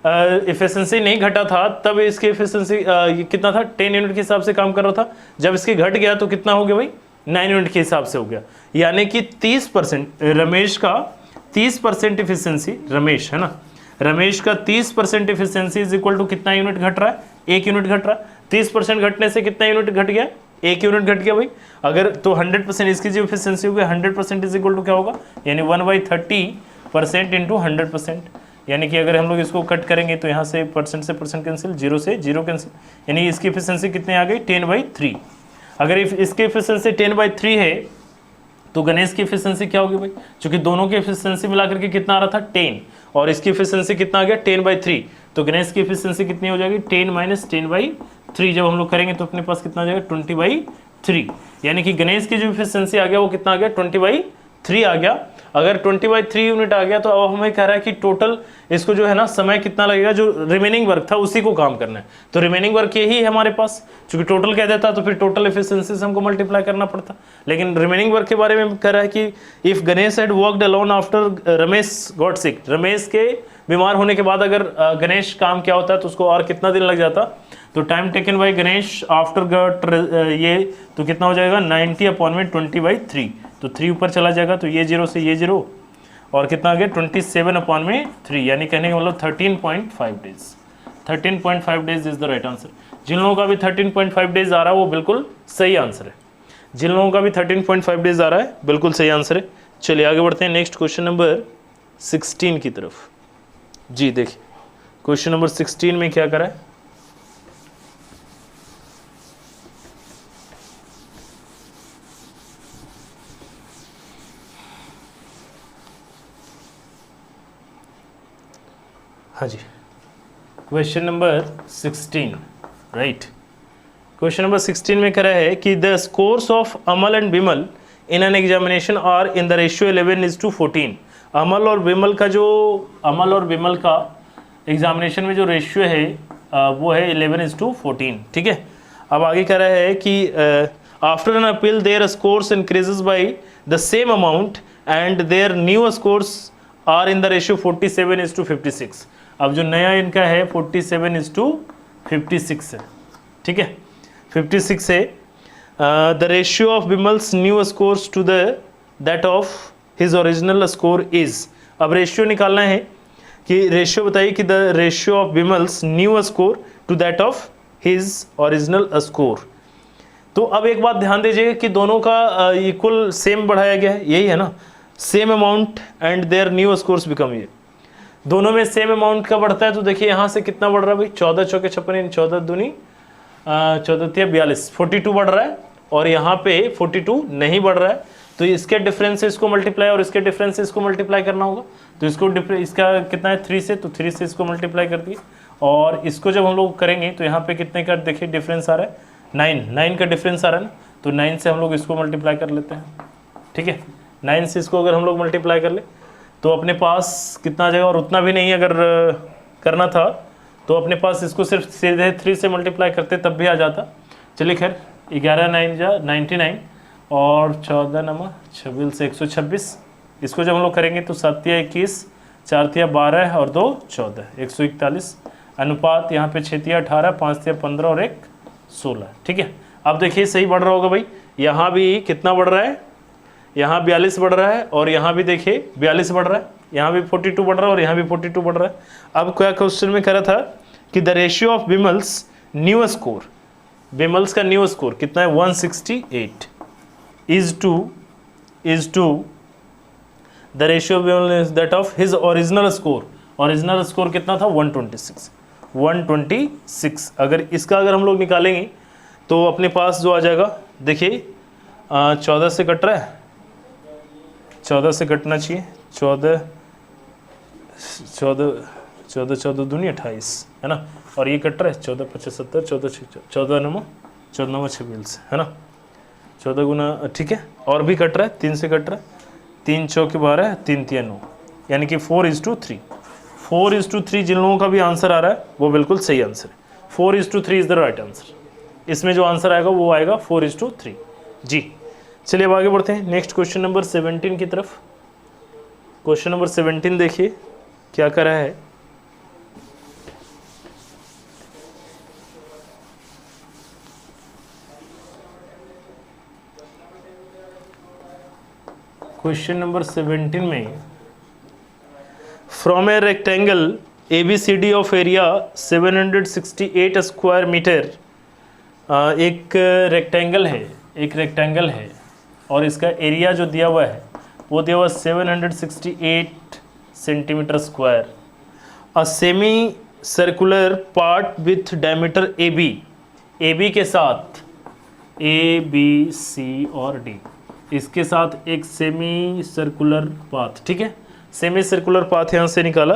एफिशिएंसी नहीं घटा था तब इसकी एफिशिएंसी कितना था, 10 यूनिट के हिसाब से काम कर रहा था। जब इसकी घट गया तो कितना हो गया भाई, 9 यूनिट के हिसाब से हो गया, यानी कि 30%, रमेश का 30% एफिशिएंसी, रमेश है ना, रमेश का 30% एफिशिएंसी इज इक्वल टू कितना यूनिट घट रहा है, 1 यूनिट घट रहा है। 30% घटने से कितना यूनिट घट गया, 1 यूनिट घट गया भाई। अगर तो 100% इसकी जो एफिशिएंसी होगी 100% इज इक्वल टू क्या होगा, यानी 1/30% इंटू 100%, यानी कि अगर हम लोग इसको कट करेंगे तो यहाँ से परसेंट कैंसिल, 0 से 0 कैंसिल, यानी इसकी एफिशिएंसी कितनी आ गई 10/3। अगर इसकी एफिशिएंसी 10/3 है तो गणेश की एफिशिएंसी क्या होगी भाई, क्योंकि दोनों की एफिशिएंसी मिला करके कितना आ रहा था 10, और इसकी एफिशिएंसी कितना आ गया 10/3, तो गणेश की एफिशिएंसी कितनी हो जाएगी 10 - 10/3। जब हम लोग करेंगे तो अपने पास कितना आ जाएगा 20/3, यानी कि गणेश की जो एफिशिएंसी आ गया वो कितना आ गया 20/3 आ गया। अगर 20/3 यूनिट आ गया तो अब हमें कह रहा है कि टोटल इसको जो है ना समय कितना लगेगा, जो रिमेनिंग वर्क था उसी को काम करना है। तो रिमेनिंग वर्क यही है हमारे पास, क्योंकि टोटल कह देता तो फिर टोटल एफिशिएंसी से हमको मल्टीप्लाई करना पड़ता, लेकिन रिमेनिंग वर्क के बारे में कह रहा है कि if Ganesh had worked alone after Ramesh got sick, Ramesh के बीमार होने के बाद अगर गणेश काम क्या होता है तो उसको और कितना दिन लग जाता, तो time taken by Ganesh after got ये तो कितना हो जाएगा 90/20/3, तो 3 ऊपर चला जाएगा तो ये 0 से ये 0, और कितना आ गया 27/3, यानी कहने का मतलब 13.5 days. 13.5 days is the right answer. जिन लोगों का भी 13.5 डेज आ रहा है वो बिल्कुल सही आंसर है, जिन लोगों का भी 13.5 डेज आ रहा है बिल्कुल सही आंसर है। चलिए आगे बढ़ते हैं नेक्स्ट क्वेश्चन नंबर 16 की तरफ। जी देखिए क्वेश्चन नंबर 16 में क्या करा है, हाँ जी, question number 16, right. Question number 16 में कह रहा है कि the scores of Amal and Bimal in an examination are in the ratio 11:14। Amal और बिमल का एग्जामिनेशन में जो रेशियो है वो है 11:14, ठीक है। अब आगे कह रहा है कि after an appeal their scores increases by the same amount and their new scores are in the ratio 47:56। अब जो नया इनका है 47:56 है, ठीक है, 56 है। The ratio of Bimal's new scores to that of his original score is. अब रेशियो निकालना है कि रेशियो बताइए कि the ratio of Bimal's new score to that of his original score. तो अब एक बात ध्यान दीजिए कि दोनों का इक्वल सेम बढ़ाया गया है, यही है ना, same amount and their new scores become, ये दोनों में सेम अमाउंट का बढ़ता है। तो देखिए यहाँ से कितना बढ़ रहा है भाई, 14 चौके 56, 14 दूनी 14 42, 42 बढ़ रहा है, और यहाँ पे 42 नहीं बढ़ रहा है। तो इसके डिफरेंस से इसको मल्टीप्लाई और इसके डिफरेंस से इसको मल्टीप्लाई करना होगा। तो इसको इसका कितना है 3 से, तो 3 से इसको मल्टीप्लाई कर दिए, और इसको जब हम लोग करेंगे तो यहाँ पे कितने का देखिए डिफरेंस आ रहा है 9 का डिफरेंस आ रहा है ना, तो 9 से हम लोग इसको मल्टीप्लाई कर लेते हैं, ठीक है। 9 से इसको अगर हम लोग मल्टीप्लाई कर ले तो अपने पास कितना आ जाएगा, और उतना भी नहीं अगर करना था तो अपने पास इसको सिर्फ सीधे 3 से मल्टीप्लाई करते तब भी आ जाता। चलिए खैर 11 9 जा 99, और 14 नमा 26 से 126। इसको जब हम लोग करेंगे तो 7 या 21, 4 या 12 और 2 14, 141। अनुपात यहाँ पे 6 या 18, 5 या 15 और 1 16। ठीक है, अब देखिए सही बढ़ रहा होगा भाई, यहाँ भी कितना बढ़ रहा है, यहाँ 42 बढ़ रहा है और यहाँ भी देखिए 42 बढ़ रहा है, यहाँ भी 42 बढ़ रहा है और यहाँ भी 42 बढ़ रहा है। अब क्या क्वेश्चन में कह रहा था कि the ratio of Bimal's new score, Bimal's का न्यू स्कोर कितना है 168 is to the ratio of Bimal's that of his original score. Original score कितना था 126। अगर इसका अगर हम लोग निकालेंगे तो अपने पास जो आ जाएगा, देखिए 14 से कट रहा है, 14 से कटना चाहिए, 14 दूनी 28 है ना, और ये कट रहा है 14 25 70, 14 नंबर 26 है ना, 14 गुना, ठीक है, और भी कट रहा है, 3 से कट रहा है, 3 चौके 12, 3 3 9, यानी कि 4:3। 4:3 जिन लोगों का भी आंसर आ रहा है वो बिल्कुल सही आंसर है, 4:3 इज द राइट आंसर। इसमें जो आंसर आएगा वो आएगा 4:3 जी। चलिए अब आगे बढ़ते हैं नेक्स्ट क्वेश्चन नंबर 17 की तरफ। क्वेश्चन नंबर 17 देखिए क्या कर रहा है। क्वेश्चन नंबर 17 में from a rectangle ABCD of area 768 square metre, एक रेक्टेंगल है और इसका एरिया जो दिया हुआ है वो दिया हुआ 768 centimetre square. A semi circular part with diameter AB के साथ ABC और D, इसके साथ एक सेमी सर्कुलर पाथ, ठीक है, सेमी सर्कुलर पाथ यहाँ से निकाला,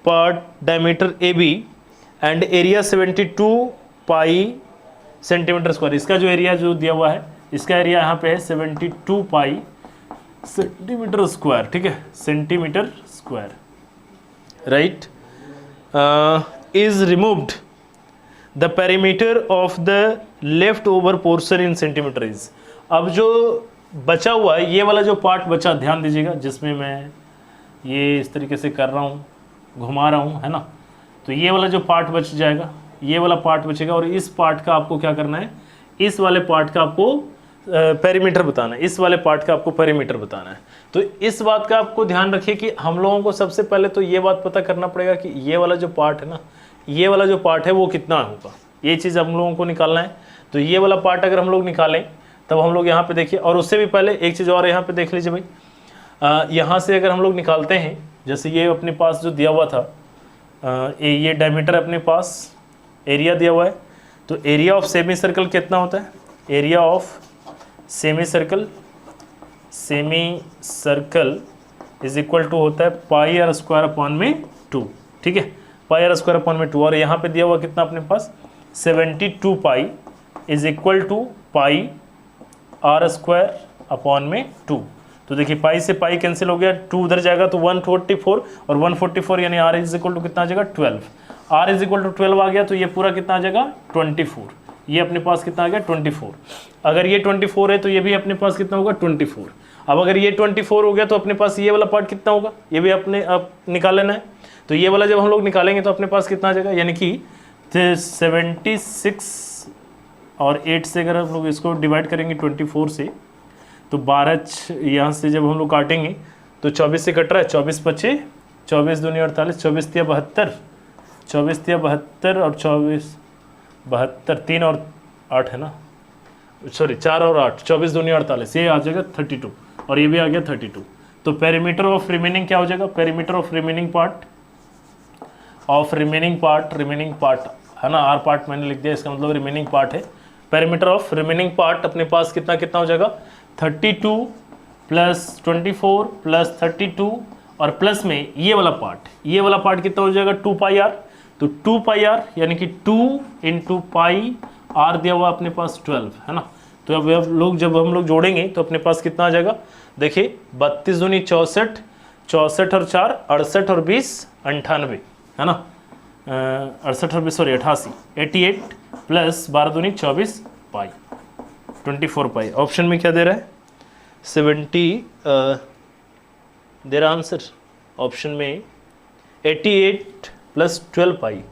part diameter AB and area 72 pi centimetre square. इसका जो एरिया जो दिया हुआ है, इसका एरिया यहाँ पे है 72 पाई सेंटीमीटर स्क्वायर, ठीक है, centimetre square, right. Is removed the perimeter of the left over portion in centimetre is. अब जो बचा हुआ है, ये वाला जो पार्ट बचा, ध्यान दीजिएगा, जिसमें मैं ये इस तरीके से कर रहा हूँ, घुमा रहा हूँ, है ना, तो ये वाला जो पार्ट बच जाएगा, ये वाला पार्ट बचेगा और इस पार्ट का आपको क्या करना है, इस वाले पार्ट का आपको पेरीमीटर बताना है, इस वाले पार्ट का आपको पेरीमीटर बताना है। तो इस बात का आपको ध्यान रखिए कि हम लोगों को सबसे पहले तो ये बात पता करना पड़ेगा कि ये वाला जो पार्ट है ना, ये वाला जो पार्ट है वो कितना होगा, ये चीज़ हम लोगों को निकालना है। तो ये वाला पार्ट अगर हम लोग निकालें तब हम लोग यहाँ पे देखिए, और उससे भी पहले एक चीज़ और यहाँ पे देख लीजिए भाई, यहाँ से अगर हम लोग निकालते हैं, जैसे ये अपने पास जो दिया हुआ था, ये डायमीटर अपने पास एरिया दिया हुआ है, तो एरिया ऑफ सेमी सर्कल कितना होता है, area of semi circle is equal to होता है पाई आर स्क्वायर अपॉन में 2, ठीक है, पाई आर स्क्वायर अपॉन में 2, और यहाँ पे दिया हुआ कितना अपने पास 72 pi is equal to pi r square upon में 2। तो देखिए पाई से पाई कैंसिल हो गया, 2 उधर जाएगा तो 144 और 144 यानी आर इज इक्वल टू कितना आ जाएगा 12, आर इज इक्वल टू 12 आ गया तो ये पूरा कितना आ जाएगा 24, ये अपने पास कितना आ गया 24। अगर ये 24 है तो ये भी अपने पास कितना होगा 24। अब अगर ये 24 हो गया तो अपने पास ये वाला पार्ट कितना होगा, ये भी अपने अब निकाल लेना है। तो ये वाला जब हम लोग निकालेंगे तो अपने पास कितना आ जाएगा, यानी कि 76 और 8 से अगर हम लोग इसको डिवाइड करेंगे 24 से, तो 12 यहाँ से जब हम लोग काटेंगे तो 24 से कट रहा है, 24 25, 24 दूनी 48, 24 तिया 72, 24 तिया 72 और 24 72, 3 और 8 है ना, सॉरी 4 और 8, 24 दूनी 48, ये आ जाएगा 32 और ये भी आ गया 32। तो पेरीमीटर ऑफ रिमेनिंग क्या हो जाएगा, पेरीमीटर ऑफ रिमेनिंग पार्ट है ना, आर पार्ट मैंने लिख दिया, इसका मतलब रिमेनिंग पार्ट है। पेरीमीटर ऑफ रिमेनिंग पार्ट अपने पास कितना हो जाएगा 32 प्लस 24 प्लस 32 और प्लस में ये वाला पार्ट कितना हो जाएगा 2 पाई आर। तो 2 पाई आर यानी कि 2 इंटू पाई आर दिया हुआ अपने पास 12 है ना। तो अब जब हम लोग जोड़ेंगे तो अपने पास कितना आ जाएगा, देखिए 32 दूनी 64, 64 और 4 68 और 20 98 है ना, 68 और 20 सॉरी 88 प्लस 12 दूनी 24 पाई 24 पाई। ऑप्शन में क्या दे रहा है 70 दे रहा आंसर ऑप्शन में 88 प्लस 12 पाई।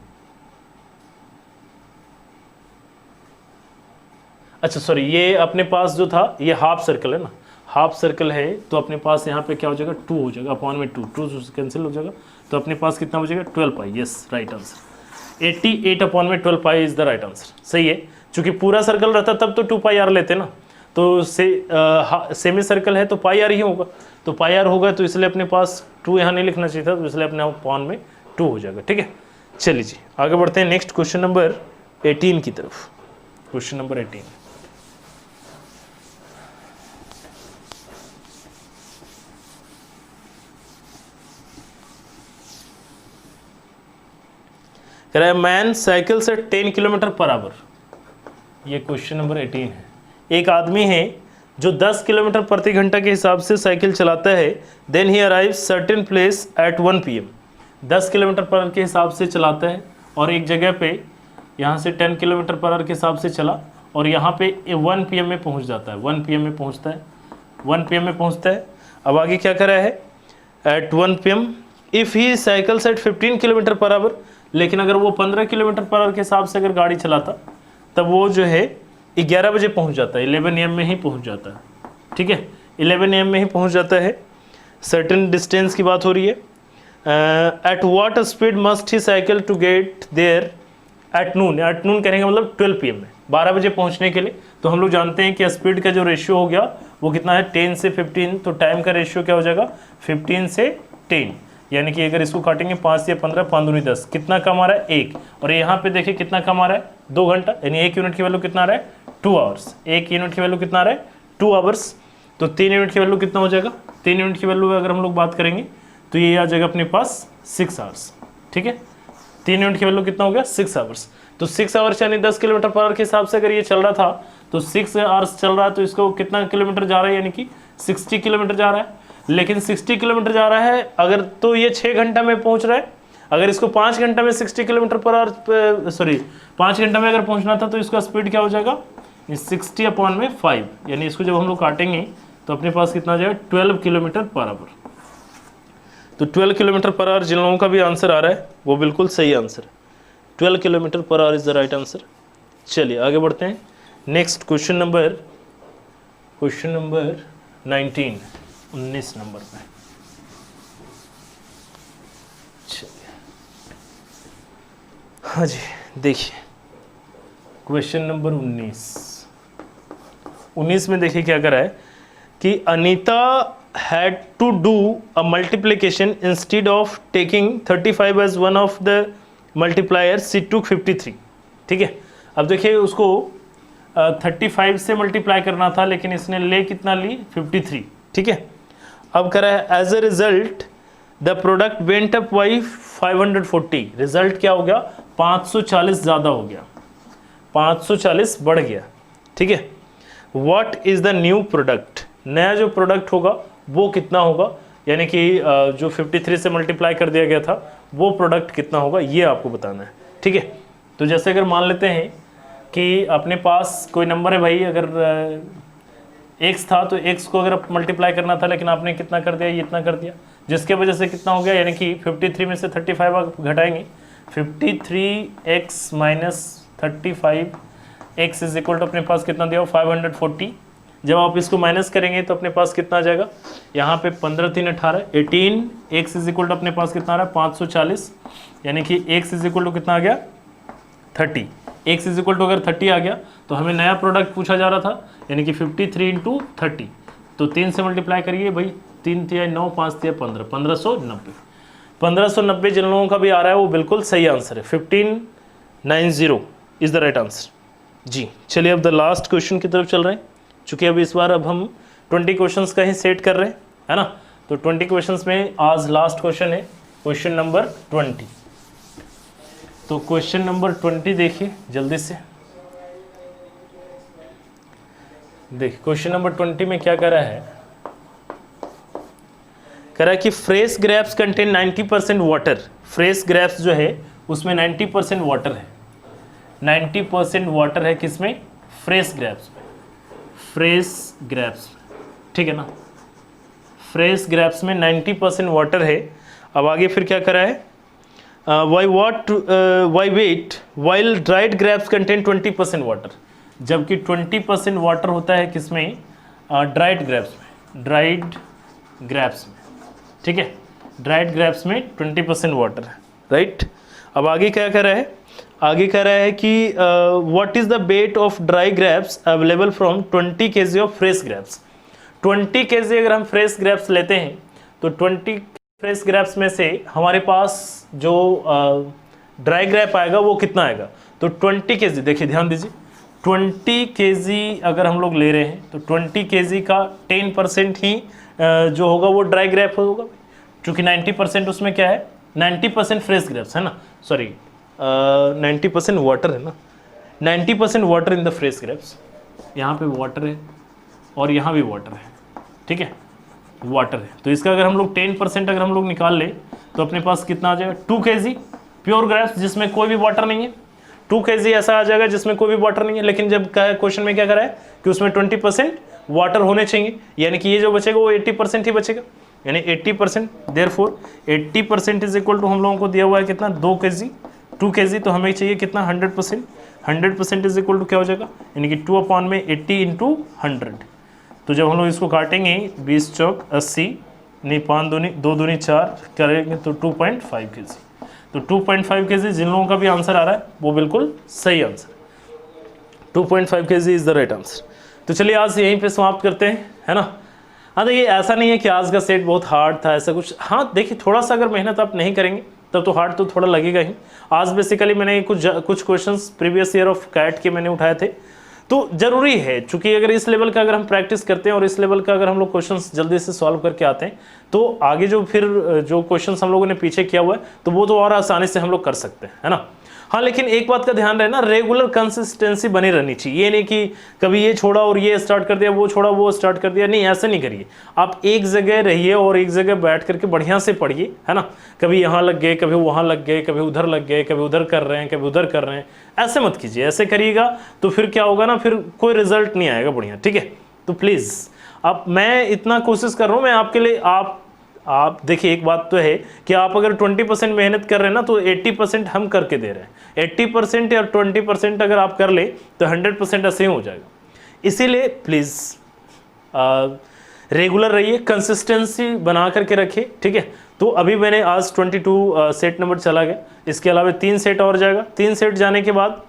अच्छा सॉरी, ये अपने पास जो था ये हाफ सर्कल है ना, हाफ सर्कल है तो अपने पास यहाँ पे क्या हो जाएगा 2 हो जाएगा, अपॉन में 2 कैंसिल हो जाएगा, तो अपने पास कितना बचेगा 12 पाई। यस राइट आंसर 88 अपॉन में 12 pi is the right answer. सही है, चूंकि पूरा सर्कल रहता तब तो 2 पाई आर लेते ना, तो सेमी सर्कल है तो पाई आर ही होगा, तो पाई आर होगा तो इसलिए अपने पास 2 यहाँ नहीं लिखना चाहिए था, तो इसलिए अपने अपॉन में 2 हो जाएगा। ठीक है, चलिए जी आगे बढ़ते हैं नेक्स्ट क्वेश्चन नंबर 18 की तरफ। क्वेश्चन नंबर 18 कह रहा है मैन साइकिल से 10 किलोमीटर पर आवर। ये क्वेश्चन नंबर 18 है। एक आदमी है जो 10 किलोमीटर प्रति घंटा के हिसाब से साइकिल चलाता है, then he arrives certain place at 1 PM। 10 kilometre per hour के हिसाब से चलाता है और एक जगह पे यहाँ से 10 किलोमीटर पर आवर के हिसाब से चला और यहाँ पे 1 PM में पहुँच जाता है, 1 PM में पहुँचता है, 1 PM में पहुँचता है। अब आगे क्या करा है at 1 PM if he cycles at 15 kilometre per hour, लेकिन अगर वो 15 किलोमीटर पर आवर के हिसाब से अगर गाड़ी चलाता तब वो जो है 11 बजे पहुंच जाता है, 11 AM में ही पहुंच जाता है। ठीक है, 11 AM में ही पहुंच जाता है। सर्टेन डिस्टेंस की बात हो रही है। At what speed must he cycle to get there at noon. At noon करेंगे मतलब 12 PM में, 12 बजे पहुंचने के लिए। तो हम लोग जानते हैं कि स्पीड का जो रेशियो हो गया वो कितना है 10 से 15, तो टाइम का रेशियो क्या हो जाएगा 15 से 10, यानी कि अगर इसको काटेंगे 5 से 15, 5 दूनी 10, कितना कम आ रहा है 1, और यहाँ पे देखिए कितना कम आ रहा है 2 घंटा, यानी 1 यूनिट की वैल्यू कितना आ रहा है 2 आवर्स। 1 यूनिट की वैल्यू कितना आ रहा है 2 आवर्स, तो 3 यूनिट की वैल्यू कितना हो जाएगा, 3 यूनिट की वैल्यू अगर हम लोग बात करेंगे तो ये आ जाएगा अपने पास 6 आवर्स। ठीक है, 3 यूनिट की वैल्यू कितना हो गया 6 आवर्स, तो 6 आवर्स यानी 10 किलोमीटर पर आवर के हिसाब से अगर ये चल रहा था तो 6 आवर्स चल रहा है, तो इसको कितना किलोमीटर जा रहा है, यानी कि 60 किलोमीटर जा रहा है। लेकिन 60 किलोमीटर जा रहा है अगर, तो ये 6 घंटा में पहुंच रहा है। अगर इसको 5 घंटा में 60 किलोमीटर पर आवर, सॉरी 5 घंटा में अगर पहुंचना था तो इसका स्पीड क्या हो जाएगा 60 अपॉन में 5, यानी इसको जब हम लोग काटेंगे तो अपने पास कितना आ जाएगा 12 किलोमीटर पर आवर। तो 12 किलोमीटर पर आवर जिन लोगों का भी आंसर आ रहा है वो बिल्कुल सही आंसर है, 12 kilometre per our is the right answer. चलिए आगे बढ़ते हैं नेक्स्ट क्वेश्चन नंबर 19 नंबर पे। चलिए हाँ जी, देखिए क्वेश्चन नंबर 19 में देखिए क्या करा है कि Anita had to do a multiplication instead of taking 35 as one of the multiplier, she took 53। ठीक है, अब देखिए उसको 35 से मल्टीप्लाई करना था लेकिन इसने ले कितना ली 53। ठीक है, अब करा है as a result the product went up by 540। Result क्या हो गया 540 ज़्यादा हो गया, 540 बढ़ गया। ठीक है, what is the new product, नया जो प्रोडक्ट होगा वो कितना होगा, यानी कि जो 53 से मल्टीप्लाई कर दिया गया था वो प्रोडक्ट कितना होगा ये आपको बताना है। ठीक है, तो जैसे अगर मान लेते हैं कि अपने पास कोई नंबर है भाई, अगर x था तो x को अगर मल्टीप्लाई करना था लेकिन आपने कितना कर दिया, ये इतना कर दिया, जिसके वजह से कितना हो गया, यानी कि 53 में से 35 आप घटाएंगे, 53x minus 35x is equal to अपने पास कितना दिया 540। जब आप इसको माइनस करेंगे तो अपने पास कितना आ जाएगा, यहाँ पे 15 3 18, 18x इज इक्वल टू अपने पास कितना आ रहा है 540, यानी कि x इज इक्वल टू कितना आ गया 30। x इज इक्वल टू अगर 30 आ गया तो हमें नया प्रोडक्ट पूछा जा रहा था, यानी कि 53 इंटू 30, तो 3 से मल्टीप्लाई करिए भाई, 3 तिया 9, 5 तिया 15, 1590 जिन लोगों का भी आ रहा है वो बिल्कुल सही आंसर है, 1590 इज द राइट आंसर जी। चलिए अब द लास्ट क्वेश्चन की तरफ चल रहे हैं, चूँकि अब इस बार अब हम 20 क्वेश्चंस का ही सेट कर रहे हैं, है ना, तो 20 क्वेश्चंस में आज लास्ट क्वेश्चन है क्वेश्चन नंबर 20। तो क्वेश्चन नंबर 20 देखिए जल्दी से, देखिए क्वेश्चन नंबर 20 में क्या कर रहा है, कह रहा है कि fresh grapes contain 90% water. Fresh grapes जो है उसमें 90% वाटर है, 90% वाटर है किसमें, फ्रेश ग्रेप्स में। फ्रेश ग्रेप्स, ठीक है ना, फ्रेश ग्रेप्स में 90% वाटर है। अब आगे फिर क्या करा है, why weight while dried grapes contain 20% water, जबकि 20% वाटर होता है किसमें, ड्राइड ग्रेप्स में, ड्राइड ग्रेप्स में, ठीक है, ड्राइड ग्रेप्स में 20% वाटर है, राइट। अब आगे क्या कर रहा है, आगे कह रहा है कि what is the weight of dry grapes available from 20 kg of fresh grapes. 20 kg अगर हम फ्रेश ग्रेप्स लेते हैं तो 20 फ्रेश ग्रेप्स में से हमारे पास जो ड्राई ग्रेप आएगा वो कितना आएगा, तो 20 kg, देखिए ध्यान दीजिए, 20 kg अगर हम लोग ले रहे हैं तो 20 kg का 10% ही जो होगा वो ड्राई ग्रेप होगा, क्योंकि 90% उसमें क्या है, 90% फ्रेश ग्रेप्स है ना, सॉरी 90% वाटर है ना, 90% water in the fresh grapes, यहाँ पे वाटर है और यहाँ भी वाटर है, ठीक है, वाटर है। तो इसका अगर हम लोग 10% अगर हम लोग निकाल ले तो अपने पास कितना आ जाएगा, 2 kg प्योर ग्रेप्स जिसमें कोई भी वाटर नहीं है, 2 kg ऐसा आ जाएगा जिसमें कोई भी वाटर नहीं है। लेकिन जब क्वेश्चन में क्या करा है कि उसमें 20% वाटर होने चाहिए, यानी कि ये जो बचेगा वो 80% ही बचेगा, यानी 80%, देयरफॉर 80% इज इक्वल टू हम लोगों को दिया हुआ है कितना, 2 kg, 2 kg, तो हमें चाहिए कितना, 100%, 100% इज इक्वल टू क्या हो जाएगा, यानी कि 2/80 इंटू 100। तो जब हम लोग इसको काटेंगे 20 चौक 80, नहीं 5 दूनी 2 दूनी 4 करेंगे तो 2.5 kg। तो 2.5 kg जिन लोगों का भी आंसर आ रहा है वो बिल्कुल सही answer, 2.5 kg is the right answer. तो चलिए आज यहीं पे समाप्त करते हैं, है ना। हाँ देखिए ऐसा नहीं है कि आज का सेट बहुत हार्ड था, ऐसा कुछ, हाँ देखिए थोड़ा सा अगर मेहनत आप नहीं करेंगे तब तो हार्ड तो थोड़ा लगेगा ही। आज बेसिकली मैंने कुछ questions previous year of CAT के मैंने उठाए थे, तो ज़रूरी है, चूँकि अगर इस लेवल का अगर हम प्रैक्टिस करते हैं और इस लेवल का अगर हम लोग क्वेश्चंस जल्दी से सॉल्व करके आते हैं तो आगे जो फिर जो क्वेश्चंस हम लोगों ने पीछे किया हुआ है तो वो तो और आसानी से हम लोग कर सकते हैं, है ना। हाँ लेकिन एक बात का ध्यान रहे ना, रेगुलर कंसिस्टेंसी बनी रहनी चाहिए, ये नहीं कि कभी ये छोड़ा और ये स्टार्ट कर दिया, वो छोड़ा वो स्टार्ट कर दिया, नहीं ऐसा नहीं करिए। आप एक जगह रहिए और एक जगह बैठ करके बढ़िया से पढ़िए, है ना। कभी यहाँ लग गए, कभी वहाँ लग गए, कभी उधर लग गए, कभी उधर कर रहे हैं, कभी उधर कर रहे हैं, ऐसे मत कीजिए। ऐसे करिएगा तो फिर क्या होगा ना, फिर कोई रिजल्ट नहीं आएगा बढ़िया, ठीक है। तो प्लीज़ अब मैं इतना कोशिश कर रहा हूँ मैं आपके लिए, आप देखिए एक बात तो है कि आप अगर 20% मेहनत कर रहे हैं ना तो 80% हम करके दे रहे हैं, 80% या 20% अगर आप कर ले तो 100% ऐसे ही हो जाएगा। इसीलिए प्लीज़ रेगुलर रहिए, कंसिस्टेंसी बना करके रखिए, ठीक है। तो अभी मैंने आज 22 सेट नंबर चला गया, इसके अलावा 3 सेट और जाएगा। 3 सेट जाने के बाद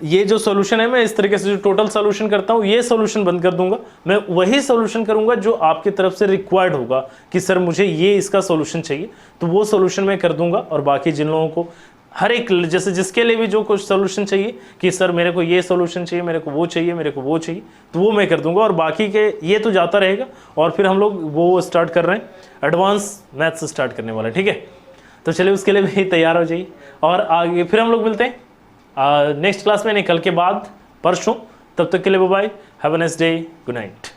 ये जो सॉल्यूशन है मैं इस तरीके से जो टोटल सॉल्यूशन करता हूँ ये सॉल्यूशन बंद कर दूंगा, मैं वही सॉल्यूशन करूंगा जो आपकी तरफ से रिक्वायर्ड होगा कि सर मुझे ये इसका सॉल्यूशन चाहिए, तो वो सॉल्यूशन मैं कर दूंगा। और बाकी जिन लोगों को हर एक जैसे जिसके लिए भी जो कुछ सॉल्यूशन चाहिए कि सर मेरे को ये सॉल्यूशन चाहिए, मेरे को वो चाहिए, मेरे को वो चाहिए, तो वो मैं कर दूंगा। और बाकी के ये तो जाता रहेगा। और फिर हम लोग वो स्टार्ट कर रहे हैं, एडवांस मैथ्स स्टार्ट करने वाला है, ठीक है। तो चलिए उसके लिए भी तैयार हो जाइए और आगे फिर हम लोग मिलते हैं नेक्स्ट क्लास में, नहीं कल के बाद, परसों। तब तक के लिए bye bye, have a nice day, good night.